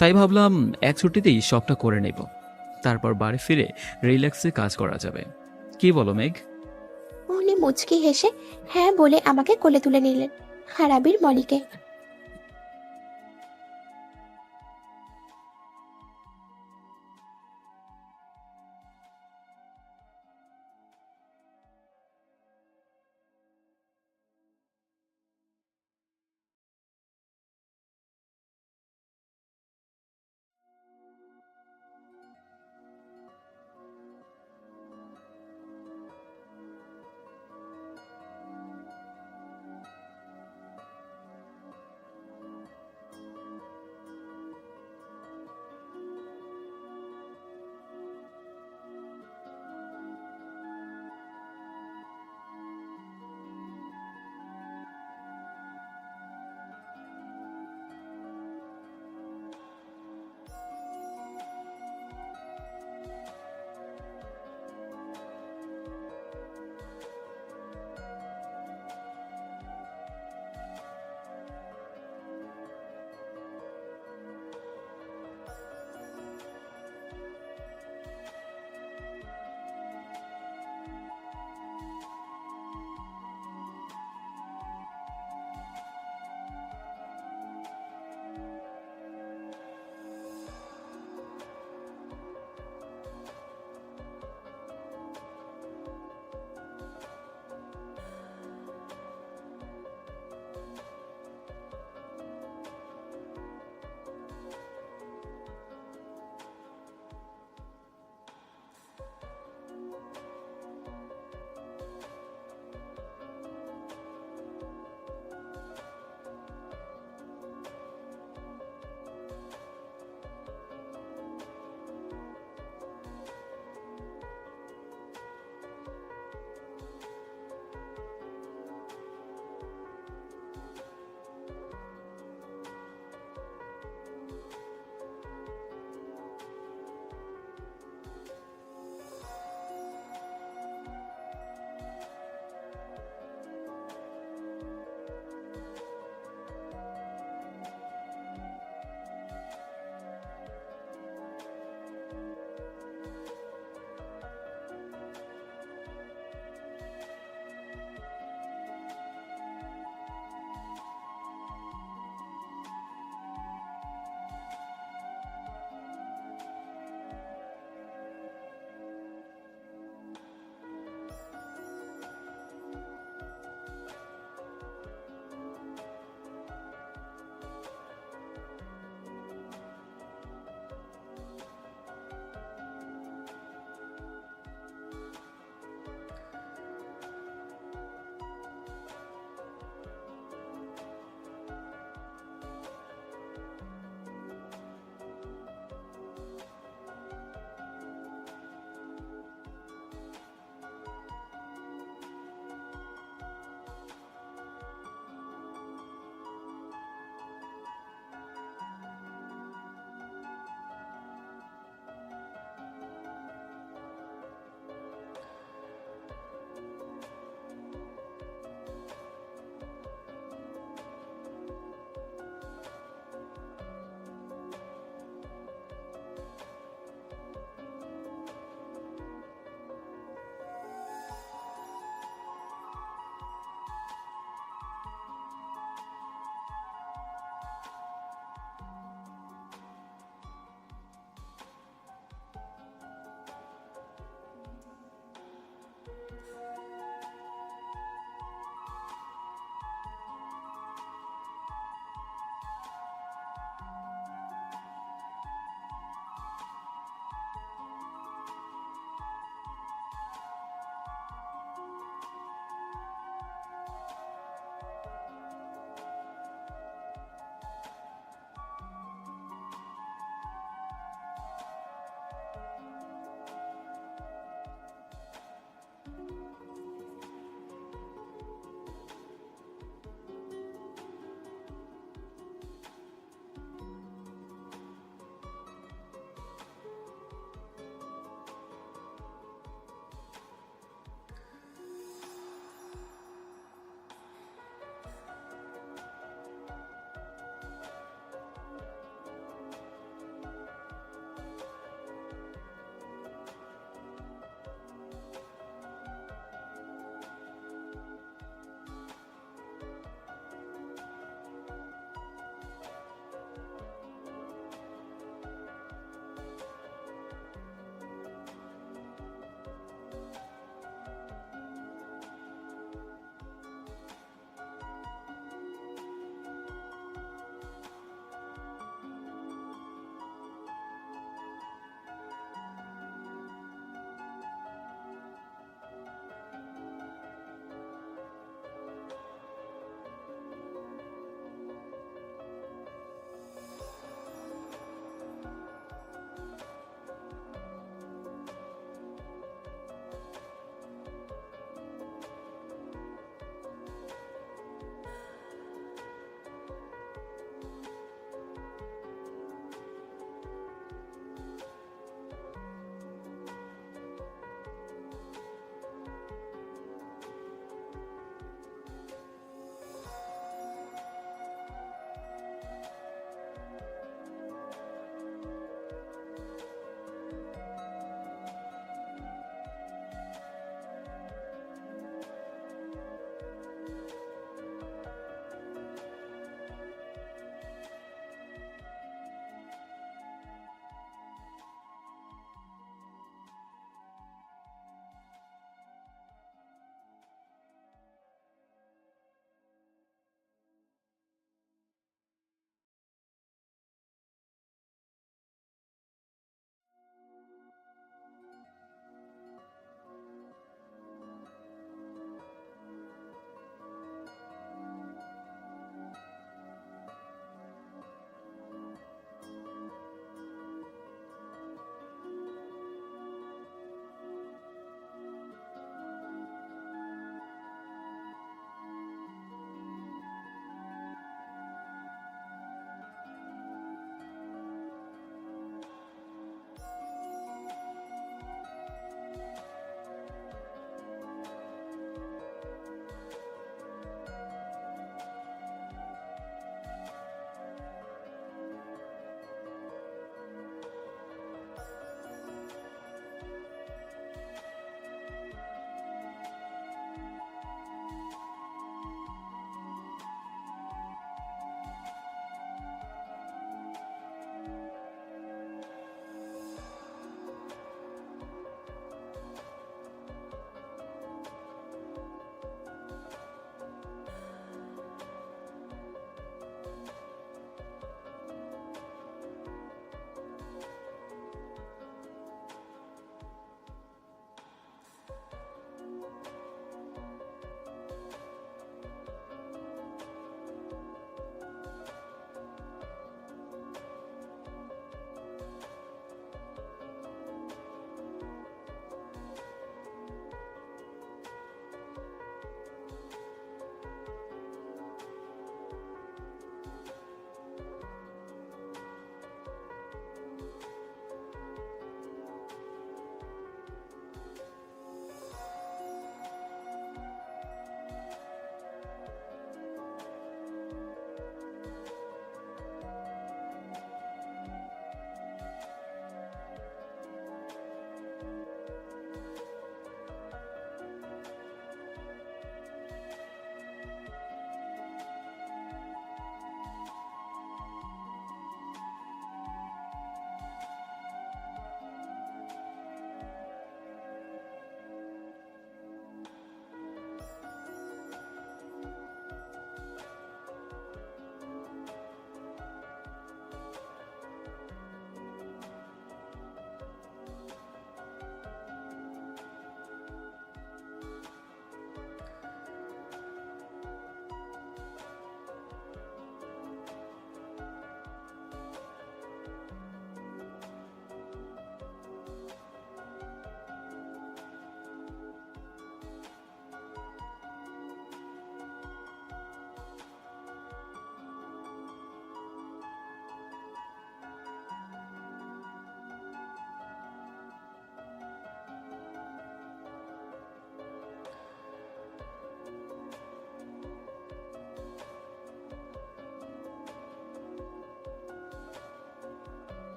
তাই ভাবলাম এক ছুটিতেই সবটা করে নেব, তারপর বাড়ি ফিরে রিল্যাক্সে কাজ করা যাবে। কি বলো মেঘ? উনি মুচকি হেসে হ্যাঁ বলে আমাকে কোলে তুলে নিলেন আর আবির মলিকে।